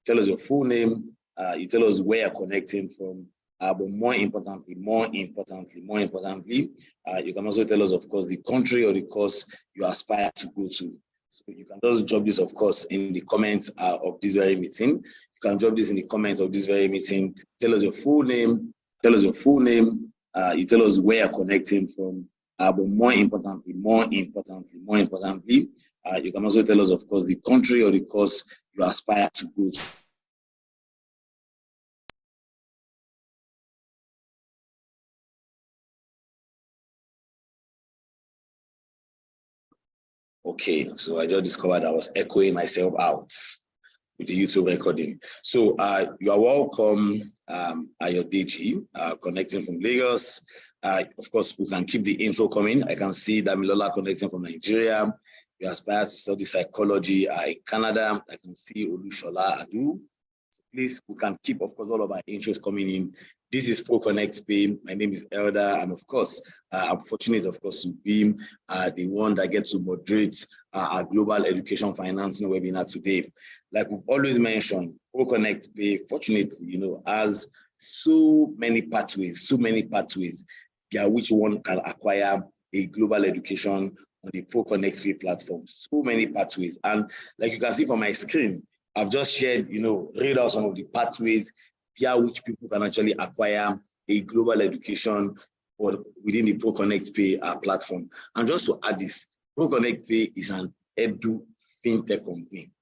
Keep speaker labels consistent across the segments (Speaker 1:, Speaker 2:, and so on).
Speaker 1: tell us your full name, you tell us where you're connecting from, but more importantly, you can also tell us, of course, the country or the course you aspire to go to. So you can just drop this, of course, in the comments of this very meeting. You can drop this in the comments of this very meeting. Tell us your full name, you tell us where you're connecting from, but more importantly, you can also tell us, of course, the country or the course you aspire to go to. Okay, so I just discovered I was echoing myself out with the YouTube recording. So you are welcome, Ayodeji, connecting from Lagos. Of course, we can keep the intro coming. I can see Damilola connecting from Nigeria. You aspire to study psychology in Canada. I can see Olushola Adu. So please, we can keep, of course, all of our intros coming in. This is ProConnect Pay. My name is Elder, and of course, I'm fortunate, of course, to be the one that gets to moderate our global education financing webinar today. Like we've always mentioned, ProConnect Pay, fortunately, has so many pathways, via which one can acquire a global education on the ProConnect Pay platform. So many pathways, and like you can see from my screen, I've just shared, read out some of the pathways via which people can actually acquire a global education or within the ProConnect Pay platform. And just to add this, ProConnect Pay is an edu fintech company.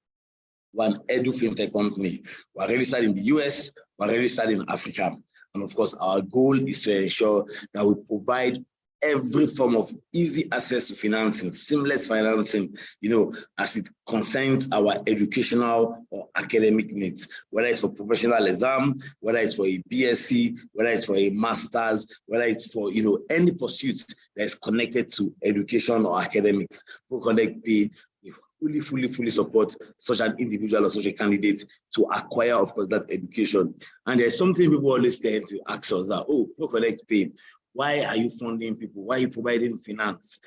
Speaker 1: We're an edu fintech company. We're registered in the US, we're registered in Africa. And of course, our goal is to ensure that we provide every form of easy access to financing, seamless financing, as it concerns our educational or academic needs, whether it's for professional exam, whether it's for a BSc, whether it's for a master's, whether it's for, any pursuit that is connected to education or academics. ProConnect Pay fully support such an individual or such a candidate to acquire, of course, that education. And there's something people always tend to ask us that, ProConnect Pay, why are you funding people? Why are you providing finance?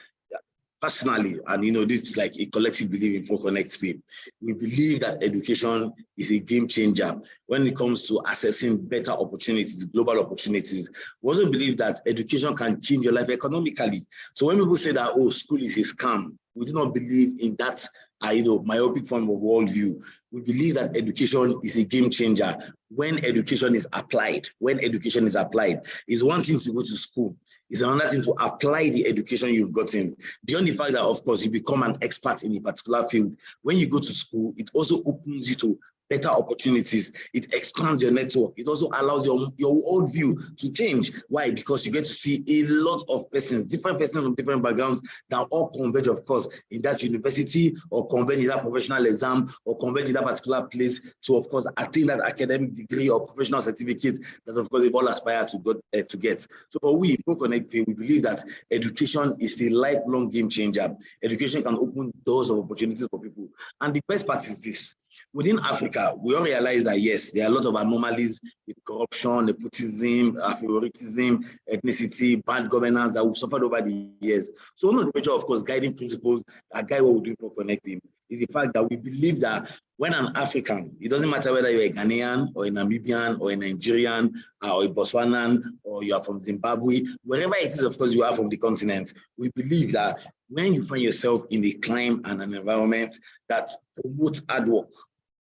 Speaker 1: Personally, and this is like a collective belief in ProConnect Pay, we believe that education is a game changer when it comes to accessing better opportunities, global opportunities. We also believe that education can change your life economically. So when people say that, school is a scam, we do not believe in that myopic form of worldview. We believe that education is a game changer when education is applied. It's one thing to go to school. It's another thing to apply the education you've gotten. Beyond the fact that, of course, you become an expert in a particular field, when you go to school, it also opens you to better opportunities. It expands your network. It also allows your worldview to change. Why? Because you get to see a lot of persons, different persons from different backgrounds that all converge, of course, in that university or converge in that professional exam or converge in that particular place to, of course, attain that academic degree or professional certificate that, of course, they all aspire to get. So for we, ProConnect Pay, we believe that education is a lifelong game changer. Education can open doors of opportunities for people. And the best part is this. Within Africa, we all realize that, yes, there are a lot of anomalies with corruption, nepotism, favoritism, ethnicity, bad governance that we've suffered over the years. So one of the major, of course, guiding principles that guide what we do for ProConnect Pay is the fact that we believe that when an African, it doesn't matter whether you're a Ghanaian or a Namibian or a Nigerian or a Botswanan or you are from Zimbabwe, wherever it is, of course, you are from the continent, we believe that when you find yourself in a climate and an environment that promotes hard work,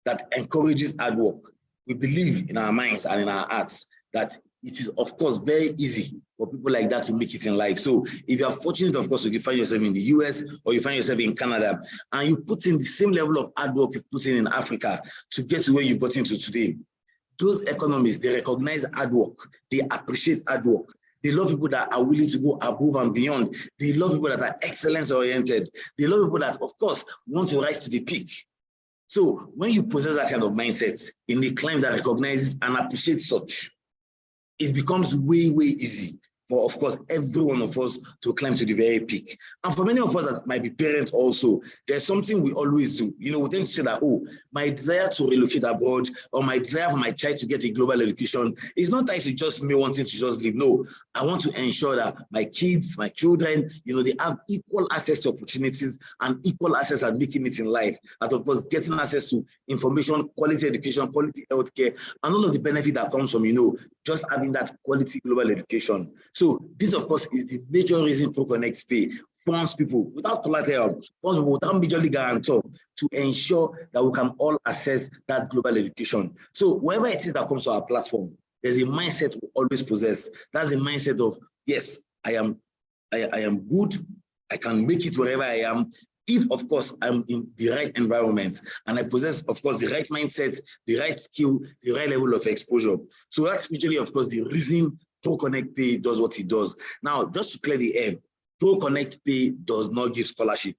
Speaker 1: that encourages hard work, we believe in our minds and in our hearts that it is, of course, very easy for people like that to make it in life. So if you are fortunate, of course, to find yourself in the US or you find yourself in Canada and you put in the same level of hard work you've put in Africa to get to where you've got into today, those economies, they recognize hard work. They appreciate hard work. They love people that are willing to go above and beyond. They love people that are excellence-oriented. They love people that, of course, want to rise to the peak. So when you possess that kind of mindset in a climate that recognizes and appreciates such, it becomes way easy for, of course, every one of us to climb to the very peak. And for many of us that might be parents also, there's something we always do. You know, we tend to say that, oh, my desire to relocate abroad or my desire for my child to get a global education is not tied to just me wanting to just live. No, I want to ensure that my kids, my children, you know, they have equal access to opportunities and equal access at making it in life. And of course, getting access to information, quality education, quality healthcare, and all of the benefit that comes from, you know, just having that quality global education. So this, of course, is the major reason ProConnect Pay funds people without collateral, funds people without majorly guarantor to ensure that we can all access that global education. So wherever it is that comes to our platform, there's a mindset we always possess. That's a mindset of, yes, I am good, I can make it wherever I am, if, of course, I'm in the right environment and I possess, of course, the right mindset, the right skill, the right level of exposure. So that's usually, of course, the reason ProConnect Pay does what it does. Now, just to clear the air, ProConnect Pay does not give scholarship.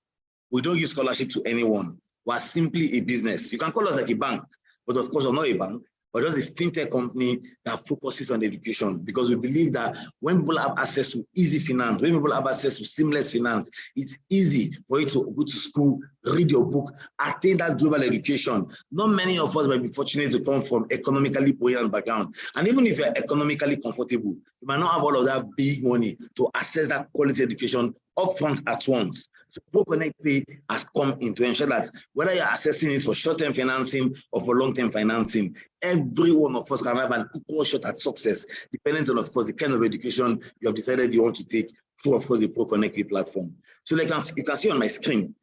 Speaker 1: We don't give scholarship to anyone. We're simply a business. You can call us like a bank, but of course, we're not a bank. But just a fintech company that focuses on education, because we believe that when people have access to easy finance, when people have access to seamless finance, it's easy for you to go to school, read your book, attain that global education. Not many of us might be fortunate to come from economically buoyant background. And even if you're economically comfortable, you might not have all of that big money to access that quality education upfront at once. So ProConnect Pay has come in to ensure that whether you're accessing it for short-term financing or for long-term financing, every one of us can have an equal shot at success, depending on, of course, the kind of education you have decided you want to take through, of course, the ProConnect Pay platform. So like you can see on my screen,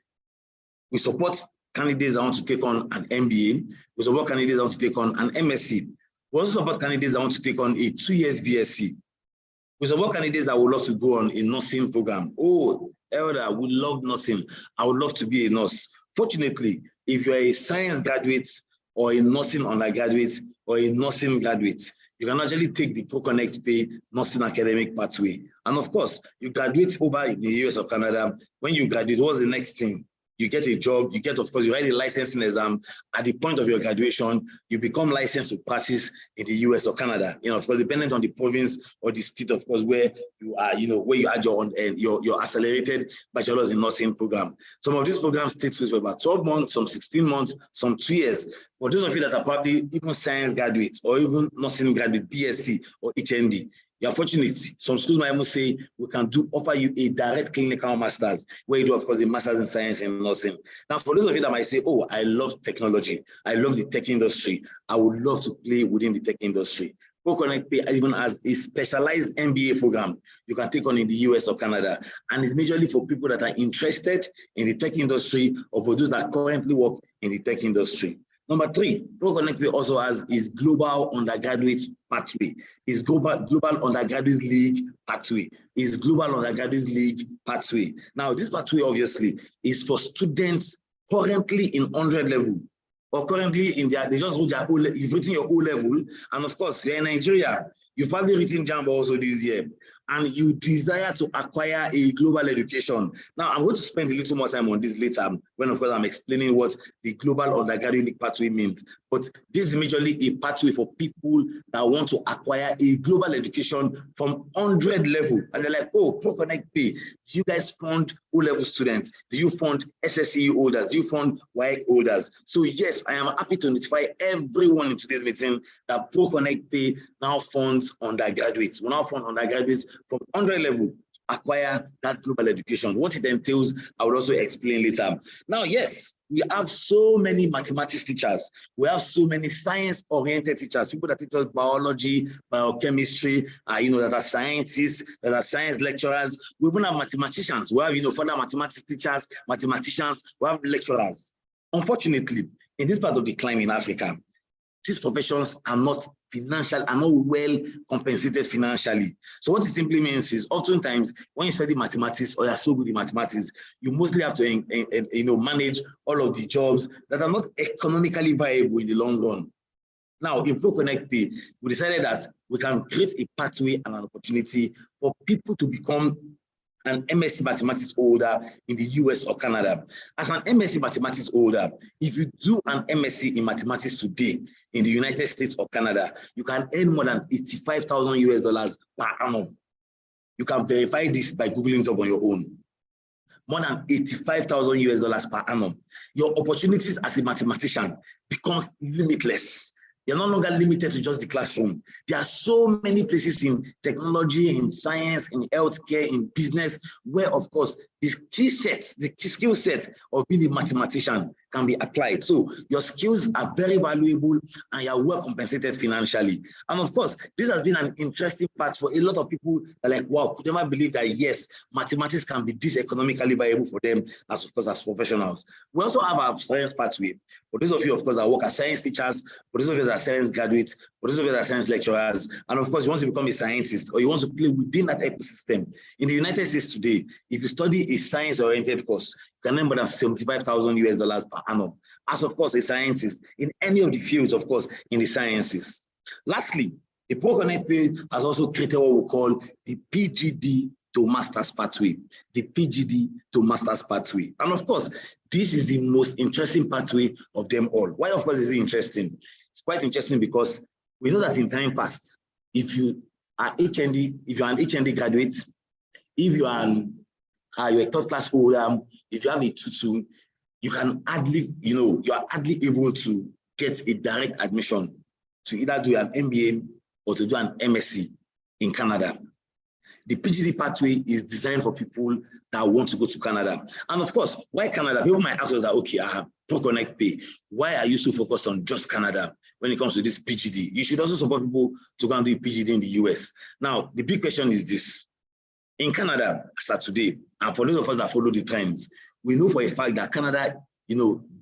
Speaker 1: we support candidates that want to take on an MBA. We support candidates that want to take on an MSc. We also support candidates that want to take on a 2 years BSc. We support candidates that would love to go on a nursing program. Oh, Elder, I would love nursing. I would love to be a nurse. Fortunately, if you're a science graduate or a nursing undergraduate or a nursing graduate, you can actually take the ProConnect Pay nursing academic pathway. And of course, you graduate over in the US or Canada. When you graduate, what's the next thing? You get a job, you get, of course, you write a licensing exam. At the point of your graduation, you become licensed to practice in the US or Canada. You know, of course, dependent on the province or the state, of course, where you are, you know, where you had your accelerated bachelor's in nursing program. Some of these programs take place for about 12 months, some 16 months, some 2 years. For those of you that are probably even science graduates or even nursing graduate, BSc or HND, you're fortunate. Some schools might even say we can offer you a direct clinical master's, where you do, of course, a master's in science and nursing. Now, for those of you that might say, oh, I love technology, I love the tech industry, I would love to play within the tech industry. ProConnect Pay even has a specialized MBA program you can take on in the US or Canada. And it's majorly for people that are interested in the tech industry or for those that currently work in the tech industry. Number 3, ProConnect Pay also has its global undergraduate pathway, its global undergraduate league pathway, its global undergraduate league pathway. Now, this pathway obviously is for students currently in 100 level, or currently in they just wrote their you've written your O level, and of course, you're in Nigeria, you've probably written JAMB also this year, and you desire to acquire a global education. Now, I'm going to spend a little more time on this later when, of course, I'm explaining what the global undergraduate pathway means. But this is majorly a pathway for people that want to acquire a global education from 100 level. And they're like, oh, ProConnect Pay, do you guys fund O-level students? Do you fund SSCE holders? Do you fund WAEC holders? So yes, I am happy to notify everyone in today's meeting that ProConnect Pay now funds undergraduates. We now fund undergraduates from 100 level acquire that global education. What it entails, I will also explain later. Now, yes, we have so many mathematics teachers. We have so many science-oriented teachers, people that teach us biology, biochemistry, that are scientists, that are science lecturers. We even have mathematicians. We have, further mathematics teachers, mathematicians, we have lecturers. Unfortunately, in this part of the climate in Africa, these professions are not well compensated financially. So what it simply means is oftentimes when you study mathematics or you're so good in mathematics, you mostly have to manage all of the jobs that are not economically viable in the long run. Now, in ProConnect Pay, we decided that we can create a pathway and an opportunity for people to become an MSc mathematics holder in the US or Canada. As an MSc mathematics holder, if you do an MSc in mathematics today in the United States or Canada, you can earn more than $85,000 per annum. You can verify this by Googling job on your own. More than $85,000 per annum. Your opportunities as a mathematician becomes limitless. You're no longer limited to just the classroom. There are so many places in technology, in science, in healthcare, in business, where, of course, the skill set of being a mathematician can be applied. So your skills are very valuable and you're well compensated financially. And of course, this has been an interesting part for a lot of people that are like, wow, could never believe that, yes, mathematics can be this economically viable for them as, of course, as professionals. We also have our science pathway. For those of you, of course, that work as science teachers, for those of you that are science graduates, for those of you that are science lecturers, and of course, you want to become a scientist or you want to play within that ecosystem. In the United States today, if you study a science-oriented course, you can earn more than $75,000 per annum. As of course, a scientist in any of the fields, of course, in the sciences. Lastly, the ProConnect Pay has also created what we call the PGD to Master's pathway, the PGD to Master's pathway. And of course, this is the most interesting pathway of them all. Why, of course, is it interesting? It's quite interesting because we know that in time past, if you are HND, if you're an HND graduate, if you are you're a third class holder, if you have a tutu, you can hardly, you are hardly able to get a direct admission to either do an MBA or to do an MSc in Canada. The PGD pathway is designed for people that want to go to Canada. And of course, why Canada? People might ask us that, okay, I have ProConnect Pay. Why are you so focused on just Canada when it comes to this PGD? You should also support people to go and do PGD in the US. Now, the big question is this. In Canada, as of today, and for those of us that follow the trends, we know for a fact that Canada,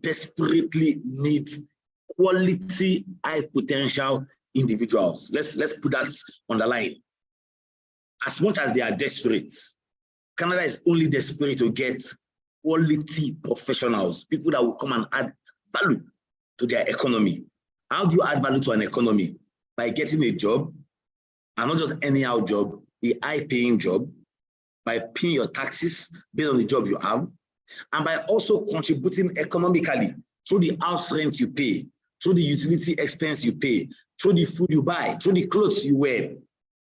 Speaker 1: desperately needs quality, high potential individuals. Let's put that on the line. As much as they are desperate, Canada is only desperate to get quality professionals, people that will come and add value to their economy. How do you add value to an economy? By getting a job, and not just anyhow job, a high-paying job, by paying your taxes based on the job you have, and by also contributing economically through the house rent you pay, through the utility expense you pay, through the food you buy, through the clothes you wear,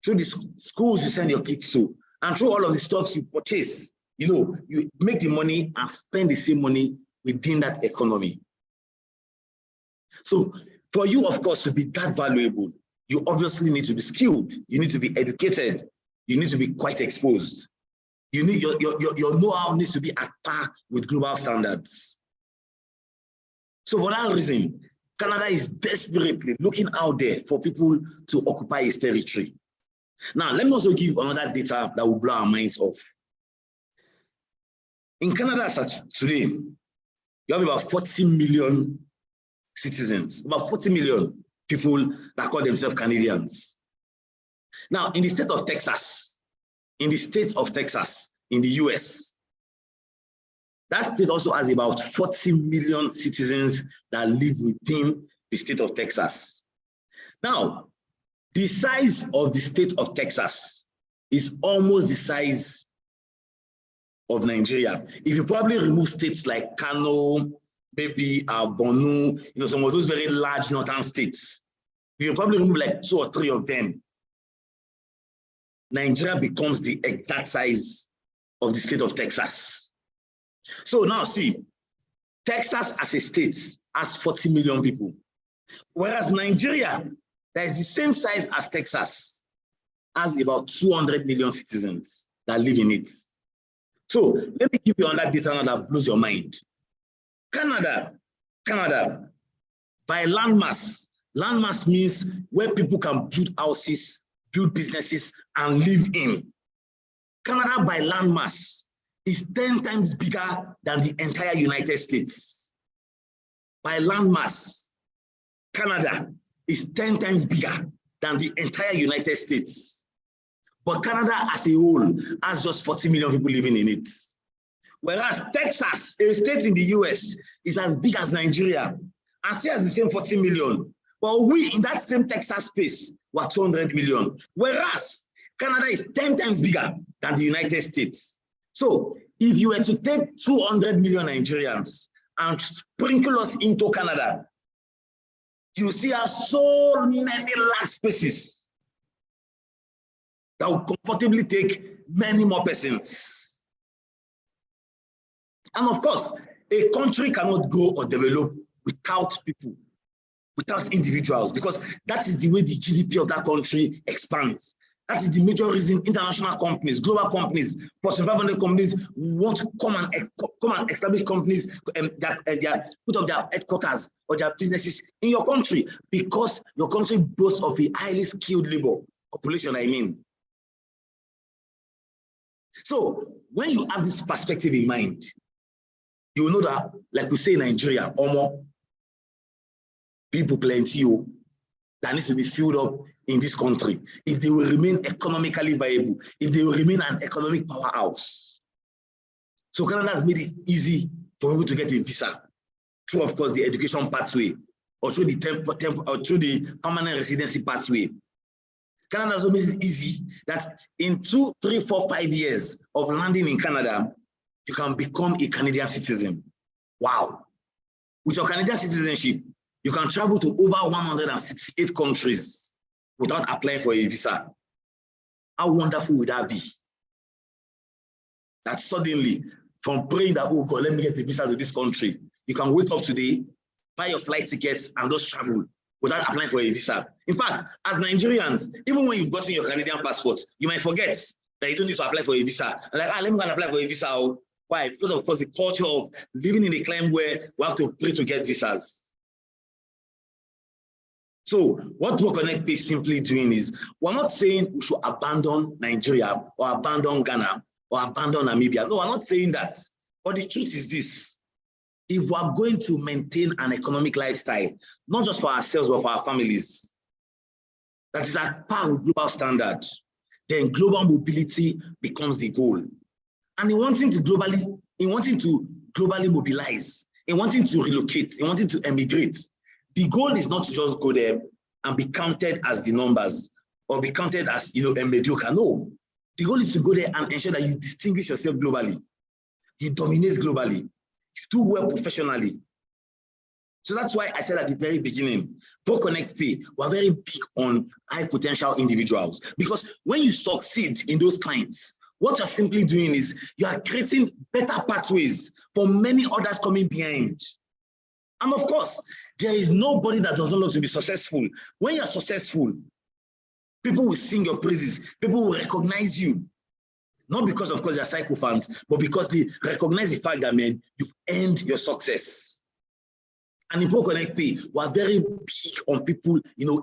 Speaker 1: through the schools you send your kids to, and through all of the stocks you purchase. You make the money and spend the same money within that economy. So for you, of course, to be that valuable, you obviously need to be skilled. You need to be educated. You need to be quite exposed. You need your know-how needs to be at par with global standards. So for that reason, Canada is desperately looking out there for people to occupy its territory. Now, let me also give another data that will blow our minds off. In Canada, as of today, you have about 40 million citizens, about 40 million people that call themselves Canadians. Now, in the state of Texas, in the US, that state also has about 40 million citizens that live within the state of Texas. Now, the size of the state of Texas is almost the size of Nigeria. If you probably remove states like Kano, maybe Borno, some of those very large northern states, you probably remove like 2 or 3 of them, Nigeria becomes the exact size of the state of Texas. So now see, Texas as a state has 40 million people, whereas Nigeria, that is the same size as Texas, has about 200 million citizens that live in it. So let me give you another data that blows your mind. Canada, by landmass means where people can build houses, build businesses, and live in. Canada by landmass is 10 times bigger than the entire United States. By landmass, Canada is 10 times bigger than the entire United States. But Canada as a whole has just 40 million people living in it. Whereas Texas, a state in the US, is as big as Nigeria and still has the same 40 million. But we, in that same Texas space, were 200 million. Whereas Canada is 10 times bigger than the United States. So if you were to take 200 million Nigerians and sprinkle us into Canada, you see how so many large spaces that will comfortably take many more persons. And of course, a country cannot go or develop without people, without individuals, because that is the way the GDP of that country expands. That is the major reason international companies, global companies, Fortune 500 companies want to come and establish companies that put up their headquarters or their businesses in your country, because your country boasts of a highly skilled labor population, I mean. So when you have this perspective in mind, you will know that, like we say in Nigeria, people plenty that needs to be filled up in this country if they will remain economically viable, if they will remain an economic powerhouse. So Canada has made it easy for people to get a visa through, of course, the education pathway, or through the permanent residency pathway. Canada has made it easy that in 2, 3, 4, 5 years of landing in Canada, you can become a Canadian citizen. Wow. With your Canadian citizenship, you can travel to over 168 countries without applying for a visa. How wonderful would that be? That suddenly, from praying that, oh God, let me get a visa to this country, you can wake up today, buy your flight tickets, and just travel without applying for a visa. In fact, as Nigerians, even when you've gotten your Canadian passport, you might forget that you don't need to apply for a visa. Like, let me go and apply for a visa. Why? Because of course, the culture of living in a climate where we have to pray to get visas. So what ProConnect is simply doing is, we're not saying we should abandon Nigeria or abandon Ghana or abandon Namibia. No, we're not saying that. But the truth is this: if we are going to maintain an economic lifestyle, not just for ourselves, but for our families, that is at par with global standard, then global mobility becomes the goal. And in wanting to globally mobilize, in wanting to relocate, in wanting to emigrate, the goal is not to just go there and be counted as the numbers or be counted as, a mediocre. No, the goal is to go there and ensure that you distinguish yourself globally, you dominate globally, you do well professionally. So that's why I said at the very beginning, ProConnect Pay, we're very big on high potential individuals, because when you succeed in those clients, what you're simply doing is you are creating better pathways for many others coming behind. And of course, there is nobody that does not love to be successful. When you're successful, people will sing your praises. People will recognize you. Not because, of course, they're sycophants, but because they recognize the fact that, man, you've earned your success. And in ProConnect Pay, we're very big on people,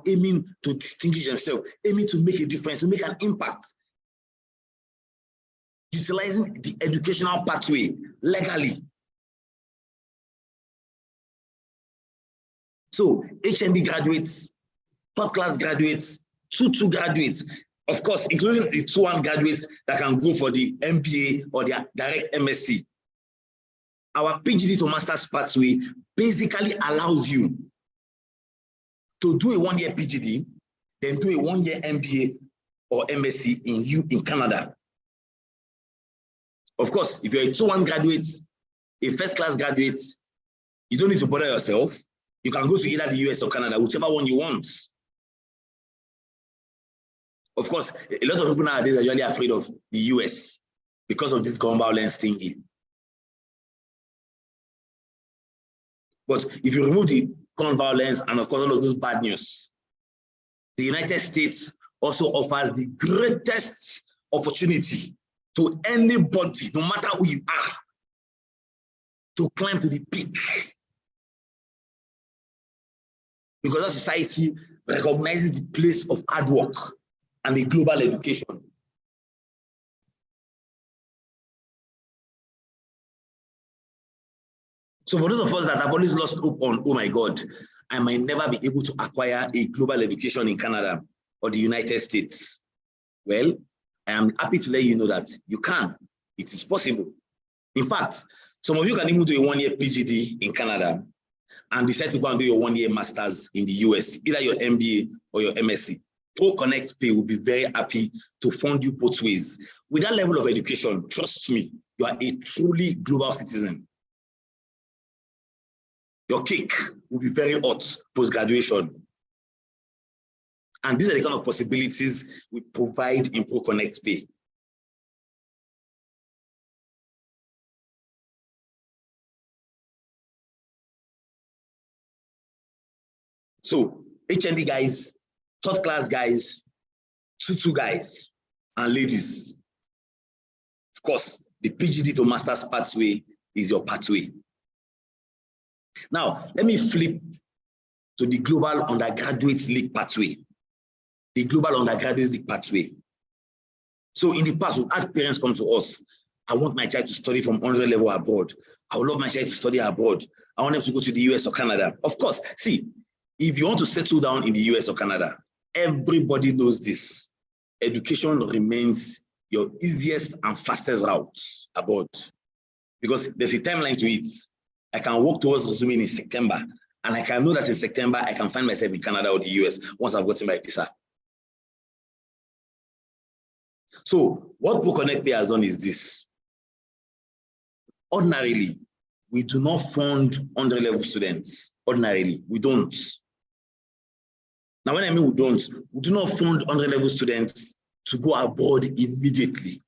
Speaker 1: aiming to distinguish themselves, aiming to make a difference, to make an impact. Utilizing the educational pathway legally. So HND graduates, top class graduates, 2-2 graduates, of course, including the 2-1 graduates that can go for the MBA or the direct MSc. Our PGD to Master's pathway basically allows you to do a 1-year PGD, then do a 1-year MBA or MSc in Canada. Of course, if you're a 2-1 graduate, a first-class graduate, you don't need to bother yourself. You can go to either the US or Canada, whichever one you want. Of course, a lot of people nowadays are usually afraid of the US because of this gun violence thingy. But if you remove the gun violence and, of course, all of those bad news, the United States also offers the greatest opportunity to anybody, no matter who you are, to climb to the peak. Because our society recognizes the place of hard work and the global education. So for those of us that have always lost hope on, oh my God, I might never be able to acquire a global education in Canada or the United States. Well, I am happy to let you know that you can. It is possible. In fact, some of you can even do a 1-year PGD in Canada and decide to go and do your 1-year master's in the US, either your MBA or your MSc. ProConnect Pay will be very happy to fund you both ways. With that level of education, trust me, you are a truly global citizen. Your cake will be very hot post-graduation. And these are the kind of possibilities we provide in ProConnect Pay. So HND guys, third class guys, 2-2 guys, and ladies. Of course, the PGD to master's pathway is your pathway. Now, let me flip to the Global Undergraduate League pathway. The Global Undergraduate League pathway. So in the past, we've had parents come to us. I want my child to study from 100 level abroad. I would love my child to study abroad. I want them to go to the US or Canada. Of course, see, if you want to settle down in the US or Canada, everybody knows this. Education remains your easiest and fastest route abroad, because there's a timeline to it. I can work towards resuming in September, and I can know that in September, I can find myself in Canada or the US once I've gotten my visa. So what ProConnect Pay has done is this. Ordinarily, we do not fund 100-level students. Ordinarily, we don't. Now, when I mean we do not fund 100-level students to go abroad immediately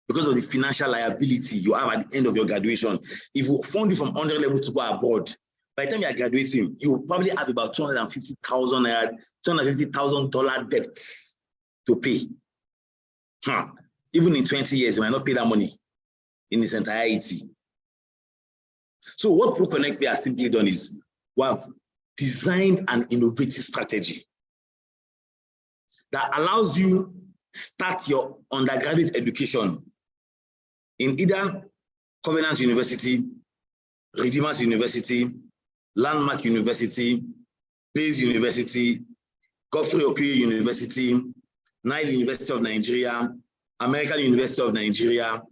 Speaker 1: because of the financial liability you have at the end of your graduation. If we fund you from 100 level to go abroad, by the time you are graduating, you will probably have about $250,000 debts to pay. Even in 20 years, you might not pay that money in its entirety. So what ProConnect Pay has simply done is we have designed an innovative strategy that allows you start your undergraduate education in either Covenant University, Redeemers University, Landmark University, Bayes University, Godfrey Okoye University, Nile University of Nigeria, American University of Nigeria,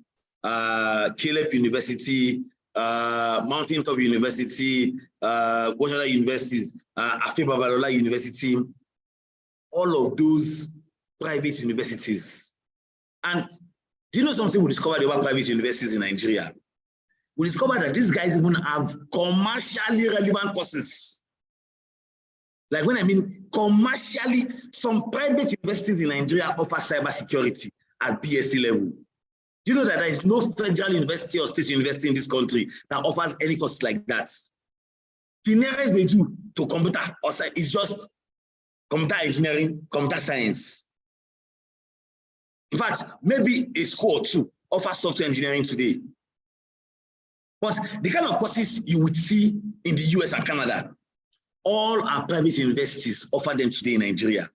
Speaker 1: Caleb University, Mountain Top University, Washington Universities, Afe Babalola University, all of those private universities. And do you know something we discovered about private universities in Nigeria? We discovered that these guys even have commercially relevant courses. Like when I mean commercially, some private universities in Nigeria offer cybersecurity at BSc level. Do you know that there is no federal university or state university in this country that offers any courses like that? The nearest they do to computer or science is just computer engineering, computer science. In fact, maybe a school or two offers software engineering today. But the kind of courses you would see in the US and Canada, all our private universities offer them today in Nigeria.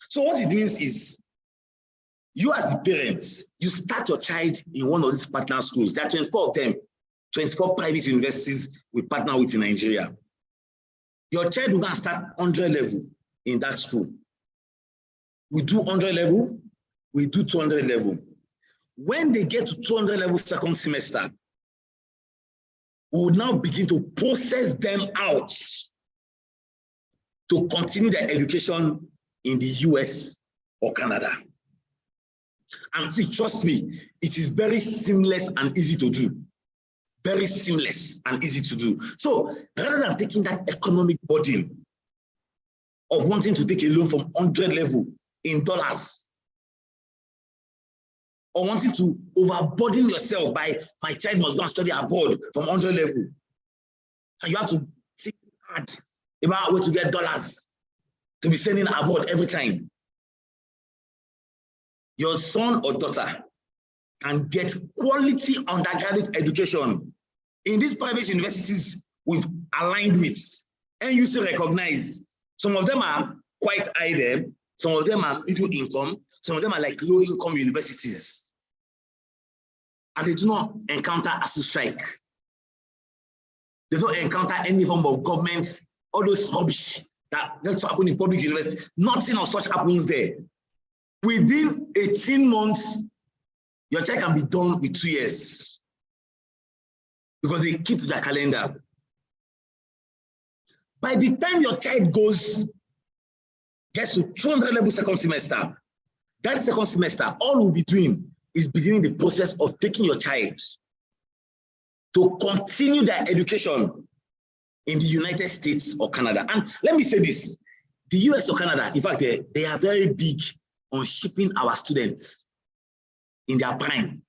Speaker 1: So what it means is, you as the parents, you start your child in one of these partner schools. There are 24 of them, 24 private universities we partner with in Nigeria. Your child will go and start 100 level in that school. We do 100 level, we do 200 level. When they get to 200 level second semester, we will now begin to process them out to continue their education in the US or Canada. And see, trust me, it is very seamless and easy to do. Very seamless and easy to do. So rather than taking that economic burden of wanting to take a loan from 100 level in dollars, or wanting to overburden yourself by my child must go and study abroad from 100 level, and you have to think hard about where to get dollars to be sending abroad every time. Your son or daughter can get quality undergraduate education in these private universities we've aligned with, NUC recognized. Some of them are quite high there, some of them are middle income, some of them are like low income universities. And they do not encounter ASU strike. They don't encounter any form of government, all those rubbish that happen in public universities. Nothing of such happens there. Within 18 months, your child can be done with 2 years because they keep to their calendar. By the time your child gets to 200 level second semester, that second semester, all we'll be doing is beginning the process of taking your child to continue their education in the United States or Canada. And let me say this, The US or Canada, in fact, they are very big on shipping our students in their prime.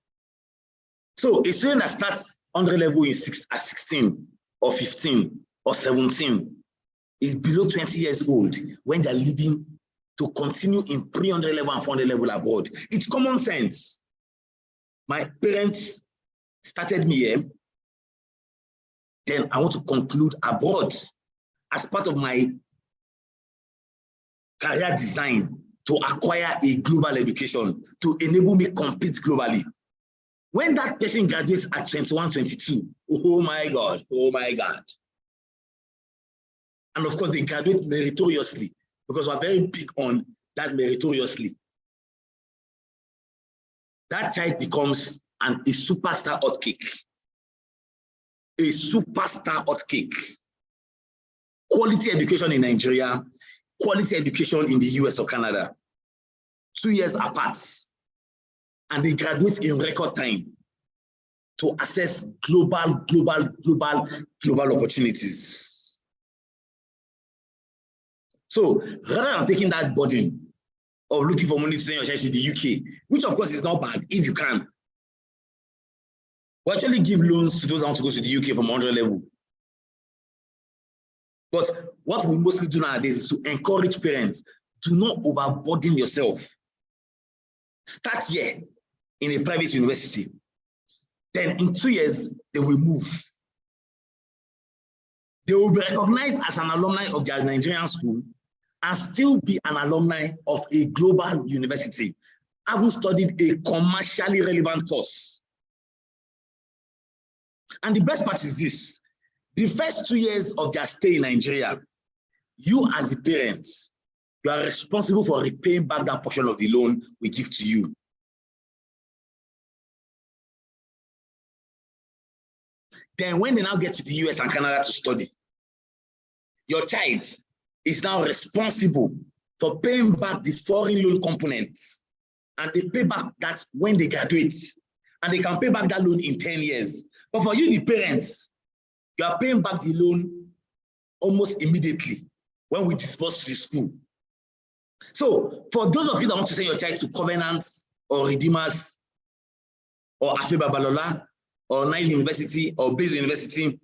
Speaker 1: So a student that starts 100 level at 16 or 15 or 17 is below 20 years old when they're leaving to continue in 300 level and 400 level abroad. It's common sense. My parents started me here. Then I want to conclude abroad as part of my career design to acquire a global education to enable me compete globally. When that person graduates at 21, 22, oh my God, oh my God. And of course, they graduate meritoriously because we're very big on that meritoriously. That child becomes a superstar hotcake. A superstar hotcake. Quality education in Nigeria, quality education in the US or Canada, 2 years apart, and they graduate in record time to access global opportunities. So rather than taking that burden of looking for money to send your child to the UK, which of course is not bad if you can, we actually give loans to those that want to go to the UK from 100 level. But what we mostly do nowadays is to encourage parents, do not overburden yourself. Start here in a private university. Then in 2 years, they will move. They will be recognized as an alumni of their Nigerian school and still be an alumni of a global university, having studied a commercially relevant course. And the best part is this. The first 2 years of their stay in Nigeria, you as the parents, you are responsible for repaying back that portion of the loan we give to you. Then when they now get to the US and Canada to study, your child is now responsible for paying back the foreign loan components. And they pay back that when they graduate. And they can pay back that loan in 10 years. But for you, the parents, you are paying back the loan almost immediately when we disburse to the school. So for those of you that want to send your child to Covenants or Redeemers or Afe Babalola or Nile University or Basil University,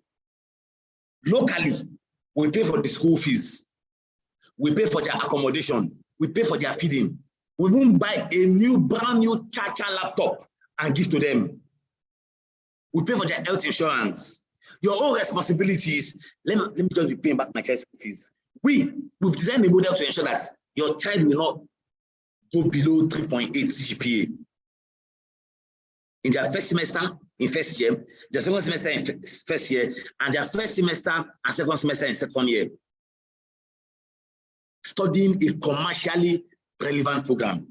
Speaker 1: locally, we pay for the school fees. We pay for their accommodation. We pay for their feeding. We won't buy a brand new Chacha laptop and give to them. We pay for their health insurance. Your own responsibilities, let me just be paying back my child's fees. We've designed a model to ensure that your child will not go below 3.8 CGPA. In their first semester, in first year, their second semester in first year, and their first semester and second semester in second year. Studying a commercially relevant program.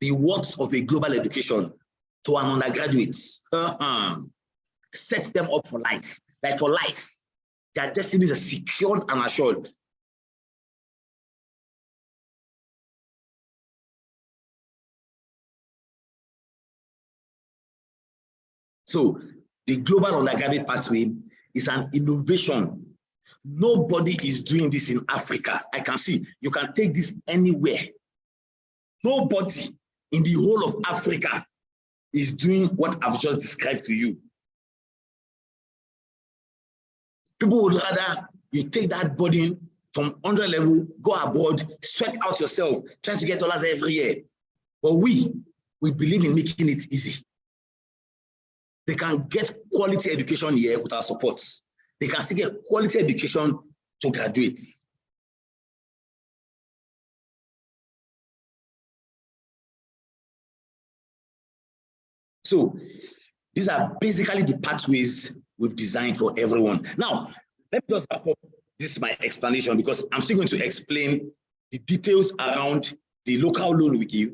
Speaker 1: The works of a global education to an undergraduate set them up for life. Like for life, their destinies are secured and assured. So the global undergraduate pathway is an innovation. Nobody is doing this in Africa. I can see you can take this anywhere. Nobody in the whole of Africa is doing what I've just described to you. People would rather you take that burden from 100 level, go abroad, sweat out yourself, trying to get dollars every year. But we believe in making it easy. They can get quality education here with our supports. They can still get quality education to graduate. So these are basically the pathways we've designed for everyone. Now, let me just wrap up. This is my explanation because I'm still going to explain the details around the local loan we give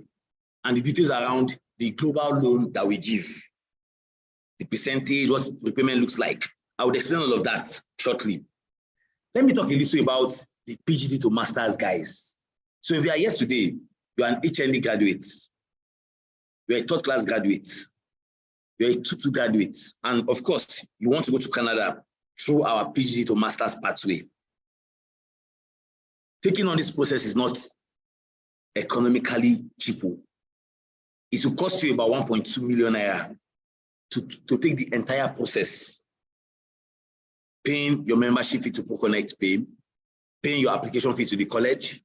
Speaker 1: and the details around the global loan that we give. The percentage, what repayment looks like. I would explain all of that shortly. Let me talk a little about the PGD to Masters, guys. So if you are here today, you are an HND graduate, you are a third class graduate, you are a 2-2 graduate, and of course, you want to go to Canada. through our PhD to master's pathway. Taking on this process is not economically cheap. It will cost you about 1.2 million naira to take the entire process. Paying your membership fee to ProConnect Pay, paying your application fee to the college,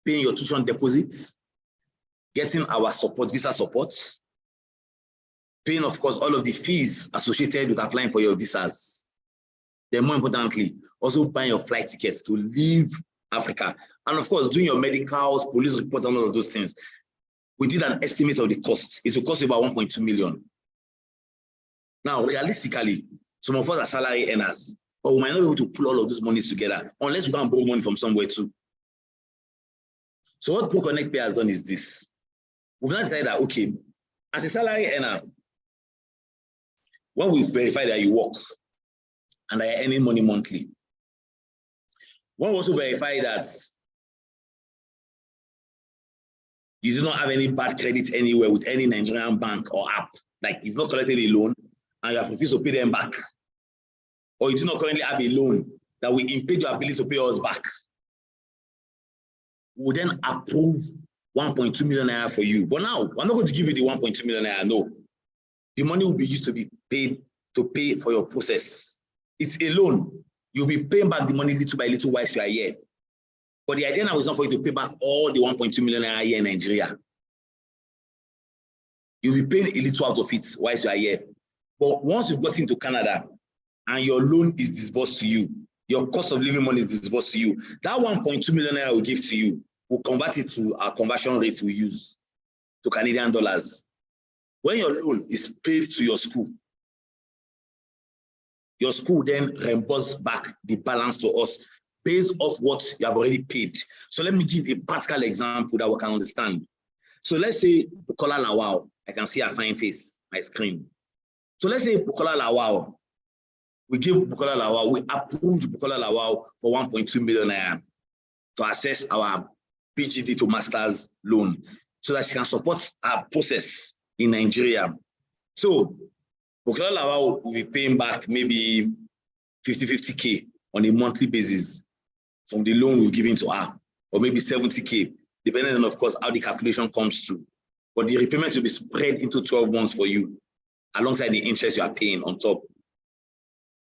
Speaker 1: paying your tuition deposits, getting our support, visa support, paying, of course, all of the fees associated with applying for your visas. Then more importantly, also buying your flight tickets to leave Africa. And of course, doing your medicals, police reports, and all of those things. We did an estimate of the cost. It will cost you about 1.2 million. Now, realistically, some of us are salary earners, but we might not be able to pull all of those monies together unless we can borrow money from somewhere too. So what ProConnect Pay has done is this. We've now decided that, okay, as a salary earner, when we verify that you work and that you're earning money monthly, when we also verify that you do not have any bad credit anywhere with any Nigerian bank or app, like you've not collected a loan and you have refused to pay them back, or you do not currently have a loan that will impede your ability to pay us back, we will then approve 1.2 million naira for you. But now, we're not going to give you the 1.2 million naira, no. The money will be used to be paid to pay for your process. It's a loan. You'll be paying back the money little by little whilst you are here. But the idea now is not for you to pay back all the 1.2 million naira here in Nigeria. You'll be paying a little out of it whilst you are here. But once you've got into Canada and your loan is disbursed to you, your cost of living money is disbursed to you, that 1.2 million naira we give to you, we'll convert it to our conversion rates we use to Canadian dollars. When your loan is paid to your school then reimburses back the balance to us based off what you have already paid. So let me give a practical example that we can understand. So let's say Bukola Lawal, I can see her fine face, my screen. So let's say Bukola Lawal, we give Bukola Lawal, we approved Bukola Lawal for 1.2 million naira to access our PhD to master's loan so that she can support our process in Nigeria. So Bukola Lawal will be paying back maybe 50K on a monthly basis from the loan we're giving to her, or maybe 70K, depending on, of course, how the calculation comes to. But the repayment will be spread into 12 months for you, alongside the interest you are paying on top.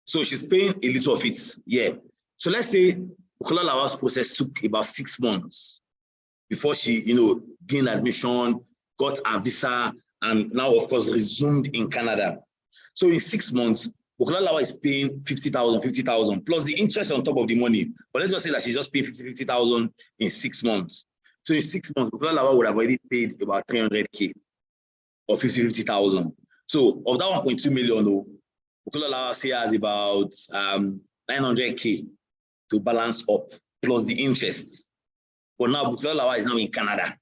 Speaker 1: So she's paying a little of it, yeah. So let's say Bukola Lawal's process took about 6 months before she, gained admission, got her visa, and now, of course, resumed in Canada. So in 6 months, Bukola Lawal is paying 50,000 plus the interest on top of the money. But let's just say that she's just paying 50,000 in 6 months. So in 6 months, Bukola Lawal would have already paid about 300K or 50,000. So of that 1.2 million, though, Bukola Lawal say has about 900K to balance up plus the interest. But now Bukola Lawal is now in Canada.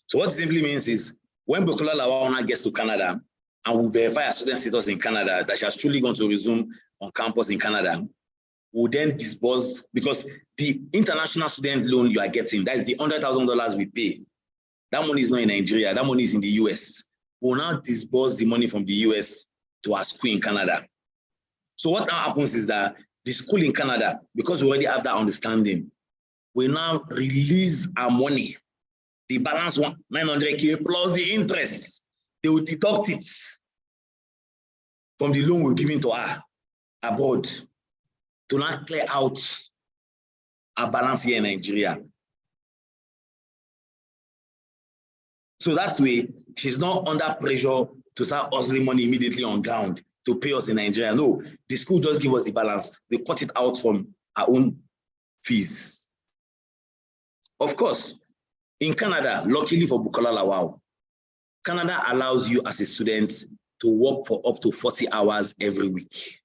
Speaker 1: So what it simply means is when Bukola Lawal now gets to Canada, and we verify her student status in Canada, that she has truly gone to resume on campus in Canada, we'll then disburse, because the international student loan you are getting, that is the $100,000 we pay. That money is not in Nigeria, that money is in the US. We'll now disburse the money from the US to our school in Canada. So what now happens is that the school in Canada, because we already have that understanding, we now release our money, the balance 900K plus the interest. They will deduct it from the loan we're giving to her abroad to not clear out our balance here in Nigeria. So that's way she's not under pressure to start hustling money immediately on ground to pay us in Nigeria. No, the school just give us the balance. They cut it out from our own fees. Of course, in Canada, luckily for Bukola Lawal, Canada allows you as a student to work for up to 40 hours every week.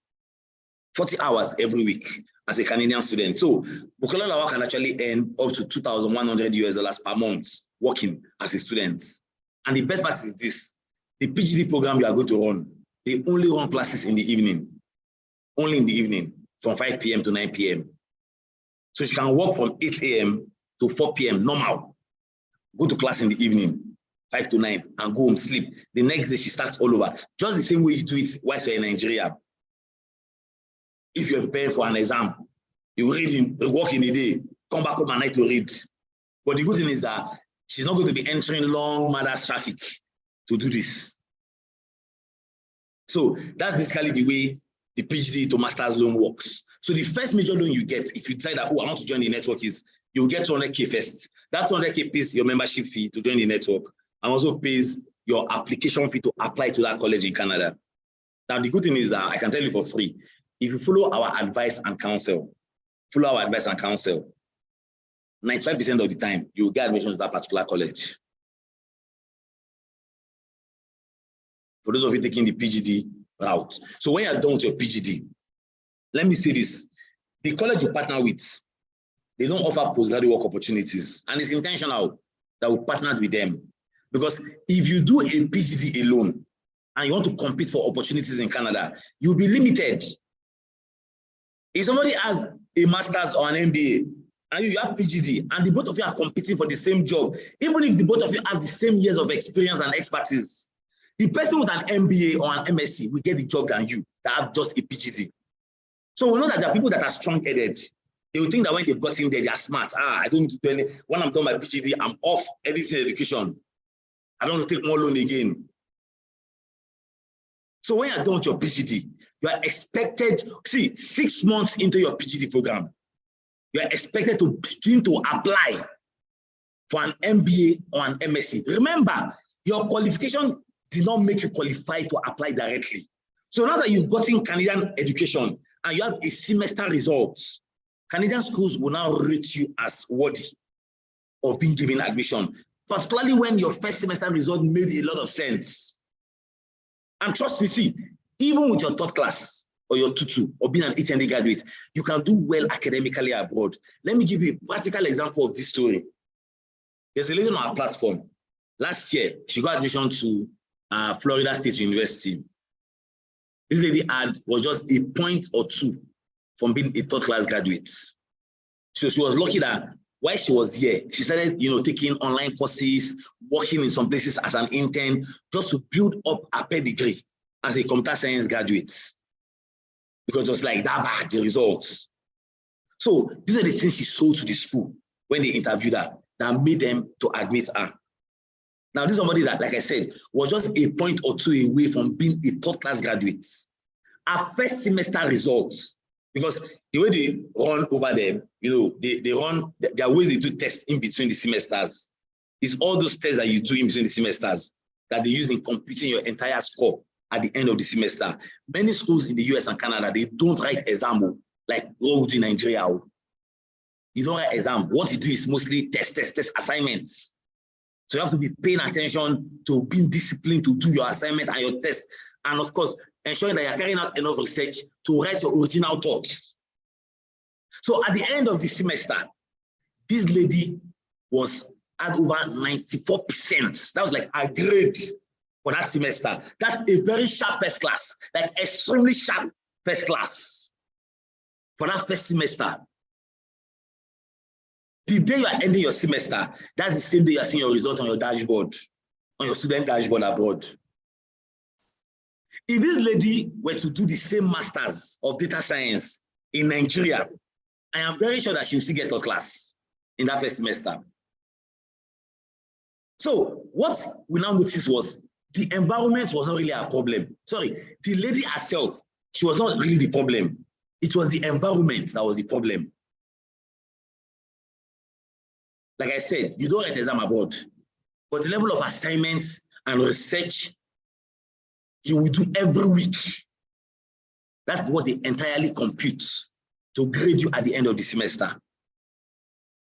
Speaker 1: 40 hours every week as a Canadian student. So Bukola Lawal can actually earn up to $2,100 per month working as a student. And the best part is this, the PhD program you are going to run, they only run classes in the evening, only in the evening from 5 p.m. to 9 p.m. So she can work from 8 a.m. to 4 p.m. normal, go to class in the evening, 5 to 9, and go home, sleep. The next day, she starts all over. Just the same way you do it whilst you're in Nigeria. If you're preparing for an exam, you work in the day, come back home at night to read. But the good thing is that she's not going to be entering long mother's traffic to do this. So that's basically the way the PhD to master's loan works. So the first major loan you get, if you decide that, oh, I want to join the network, is you'll get 200K first. That 200K pays your membership fee to join the network and also pays your application fee to apply to that college in Canada. Now, the good thing is that I can tell you for free, if you follow our advice and counsel, 95% of the time, you will get admission to that particular college. For those of you taking the PhD route. So when you're done with your PhD, let me say this, the college you partner with, they don't offer postgraduate work opportunities. And it's intentional that we partnered with them. Because if you do a PhD alone and you want to compete for opportunities in Canada, you'll be limited. If somebody has a master's or an MBA and you have PhD and the both of you are competing for the same job, even if the both of you have the same years of experience and expertise, the person with an MBA or an MSc will get the job than you that have just a PhD. So we know that there are people that are strong-headed. They will think that when they've got in there, they are smart. I don't need to do any. When I'm done my PhD, I'm off editing education. I don't want to take more loan again. So when you're done with your PhD, you are expected, see, 6 months into your PhD program, you are expected to begin to apply for an MBA or an MSc. Remember, your qualification did not make you qualify to apply directly. So now that you've gotten Canadian education and you have a semester results, Canadian schools will now rate you as worthy of being given admission, particularly when your first semester result made a lot of sense. And trust me, see, even with your third class or your 2-2 or being an HND graduate, you can do well academically abroad. Let me give you a practical example of this story. There's a lady on our platform. Last year, she got admission to Florida State University. This lady was just a point or two from being a third class graduate. So she was lucky that while she was here, she started, taking online courses, working in some places as an intern, just to build up her pedigree as a computer science graduate. Because it was like that bad, the results. So these are the things she sold to the school when they interviewed her that made them to admit her. Now, this is somebody that, like I said, was just a point or two away from being a third class graduate. Our first semester results, because the way they run over them, they run, there are ways they do tests in between the semesters. It's all those tests that you do in between the semesters that they use in computing your entire score at the end of the semester. Many schools in the US and Canada, they don't write exam like what we do in Nigeria. You don't write exam. What you do is mostly test assignments. So you have to be paying attention to being disciplined to do your assignment and your test. And of course, ensuring that you're carrying out enough research to write your original thoughts. So at the end of the semester, this lady had over 94%. That was like a grade for that semester. That's a very sharp first class, like extremely sharp first class for that first semester. The day you are ending your semester, that's the same day you are seeing your result on your dashboard, on your student dashboard abroad. If this lady were to do the same masters of data science in Nigeria, I am very sure that she will still get third class in that first semester. So what we now noticed was the environment was not really a problem. Sorry, the lady herself, she was not really the problem. It was the environment that was the problem. Like I said, you don't write exam abroad, but the level of assignments and research you will do every week. That's what they entirely compute to grade you at the end of the semester.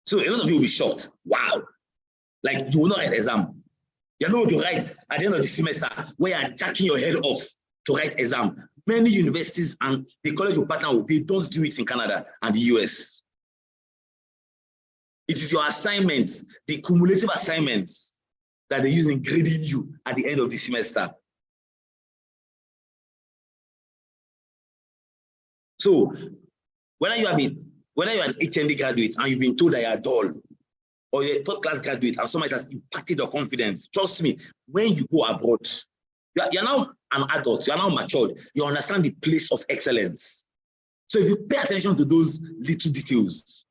Speaker 1: So a lot of you will be shocked. Wow. Like you will not write exam. You're not going to write at the end of the semester where you're jacking your head off to write exam. Many universities and the college of partner, they don't do it in Canada and the US. It is your assignments, the cumulative assignments that they use in grading you at the end of the semester. So whether you're an HND graduate and you've been told that you're dull, or you're a third class graduate and somebody has impacted your confidence, trust me, when you go abroad, you're now an adult, you're now matured, you understand the place of excellence. So if you pay attention to those little details,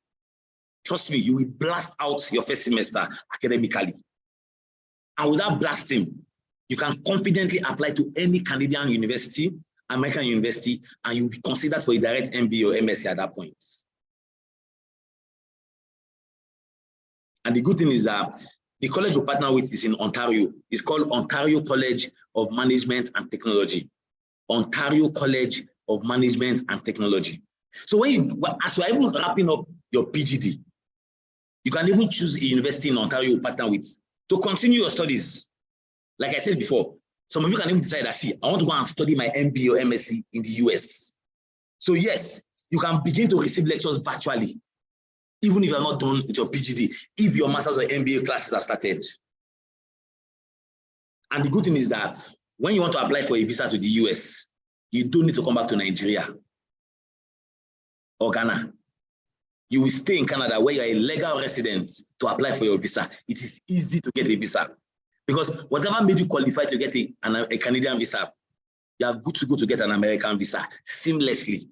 Speaker 1: trust me, you will blast out your first semester academically. And without blasting, you can confidently apply to any Canadian university, American university, and you'll be considered for a direct MBA or MSc at that point. And the good thing is that the college we partner with is in Ontario. It's called Ontario College of Management and Technology. Ontario College of Management and Technology. So as you're even wrapping up your PGD, you can even choose a university in Ontario you partner with to continue your studies. Like I said before, some of you can even decide that, see, I want to go and study my MBA or MSc in the US. So yes, you can begin to receive lectures virtually, even if you're not done with your PGD, if your master's or MBA classes have started. And the good thing is that when you want to apply for a visa to the US, you don't need to come back to Nigeria or Ghana. You will stay in Canada where you're a legal resident to apply for your visa. It is easy to get a visa because whatever made you qualify to get a Canadian visa, you are good to go to get an American visa seamlessly.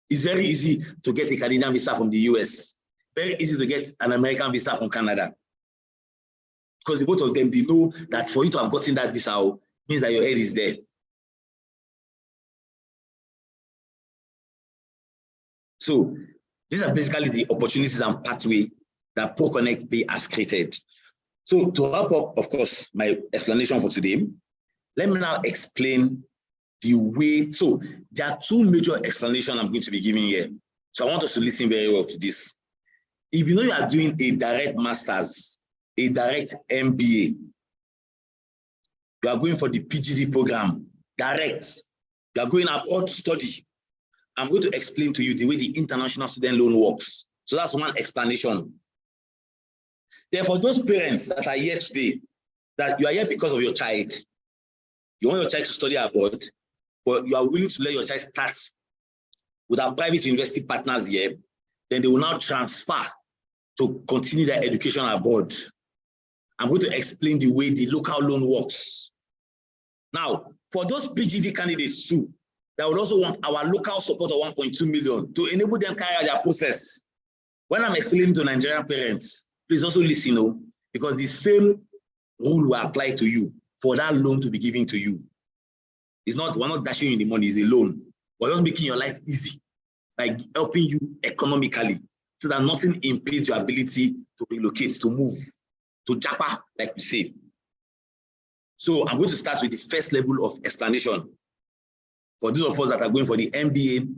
Speaker 1: It's very easy to get a Canadian visa from the US. Very easy to get an American visa from Canada. Because both of them, they know that for you to have gotten that visa means that your head is there. So these are basically the opportunities and pathway that ProConnect Pay has created. So to wrap up, of course, my explanation for today, let me now explain the way. So there are two major explanations I'm going to be giving here. So I want us to listen very well to this. If you know you are doing a direct master's, a direct MBA, you are going for the PGD program, direct, you are going abroad to study, I'm going to explain to you the way the international student loan works. So that's one explanation. Then for those parents that are here today, that you are here because of your child, you want your child to study abroad, but you are willing to let your child start with our private university partners here, then they will now transfer to continue their education abroad. I'm going to explain the way the local loan works. Now, for those PGD candidates too, that would also want our local support of 1.2 million to enable them carry out their process. When I'm explaining to Nigerian parents, please also listen, because the same rule will apply to you for that loan to be given to you. It's not, we're not dashing you the money, it's a loan. We're just making your life easy by helping you economically so that nothing impedes your ability to relocate, to move, to japa, like we say. So I'm going to start with the first level of explanation. For those of us that are going for the MBA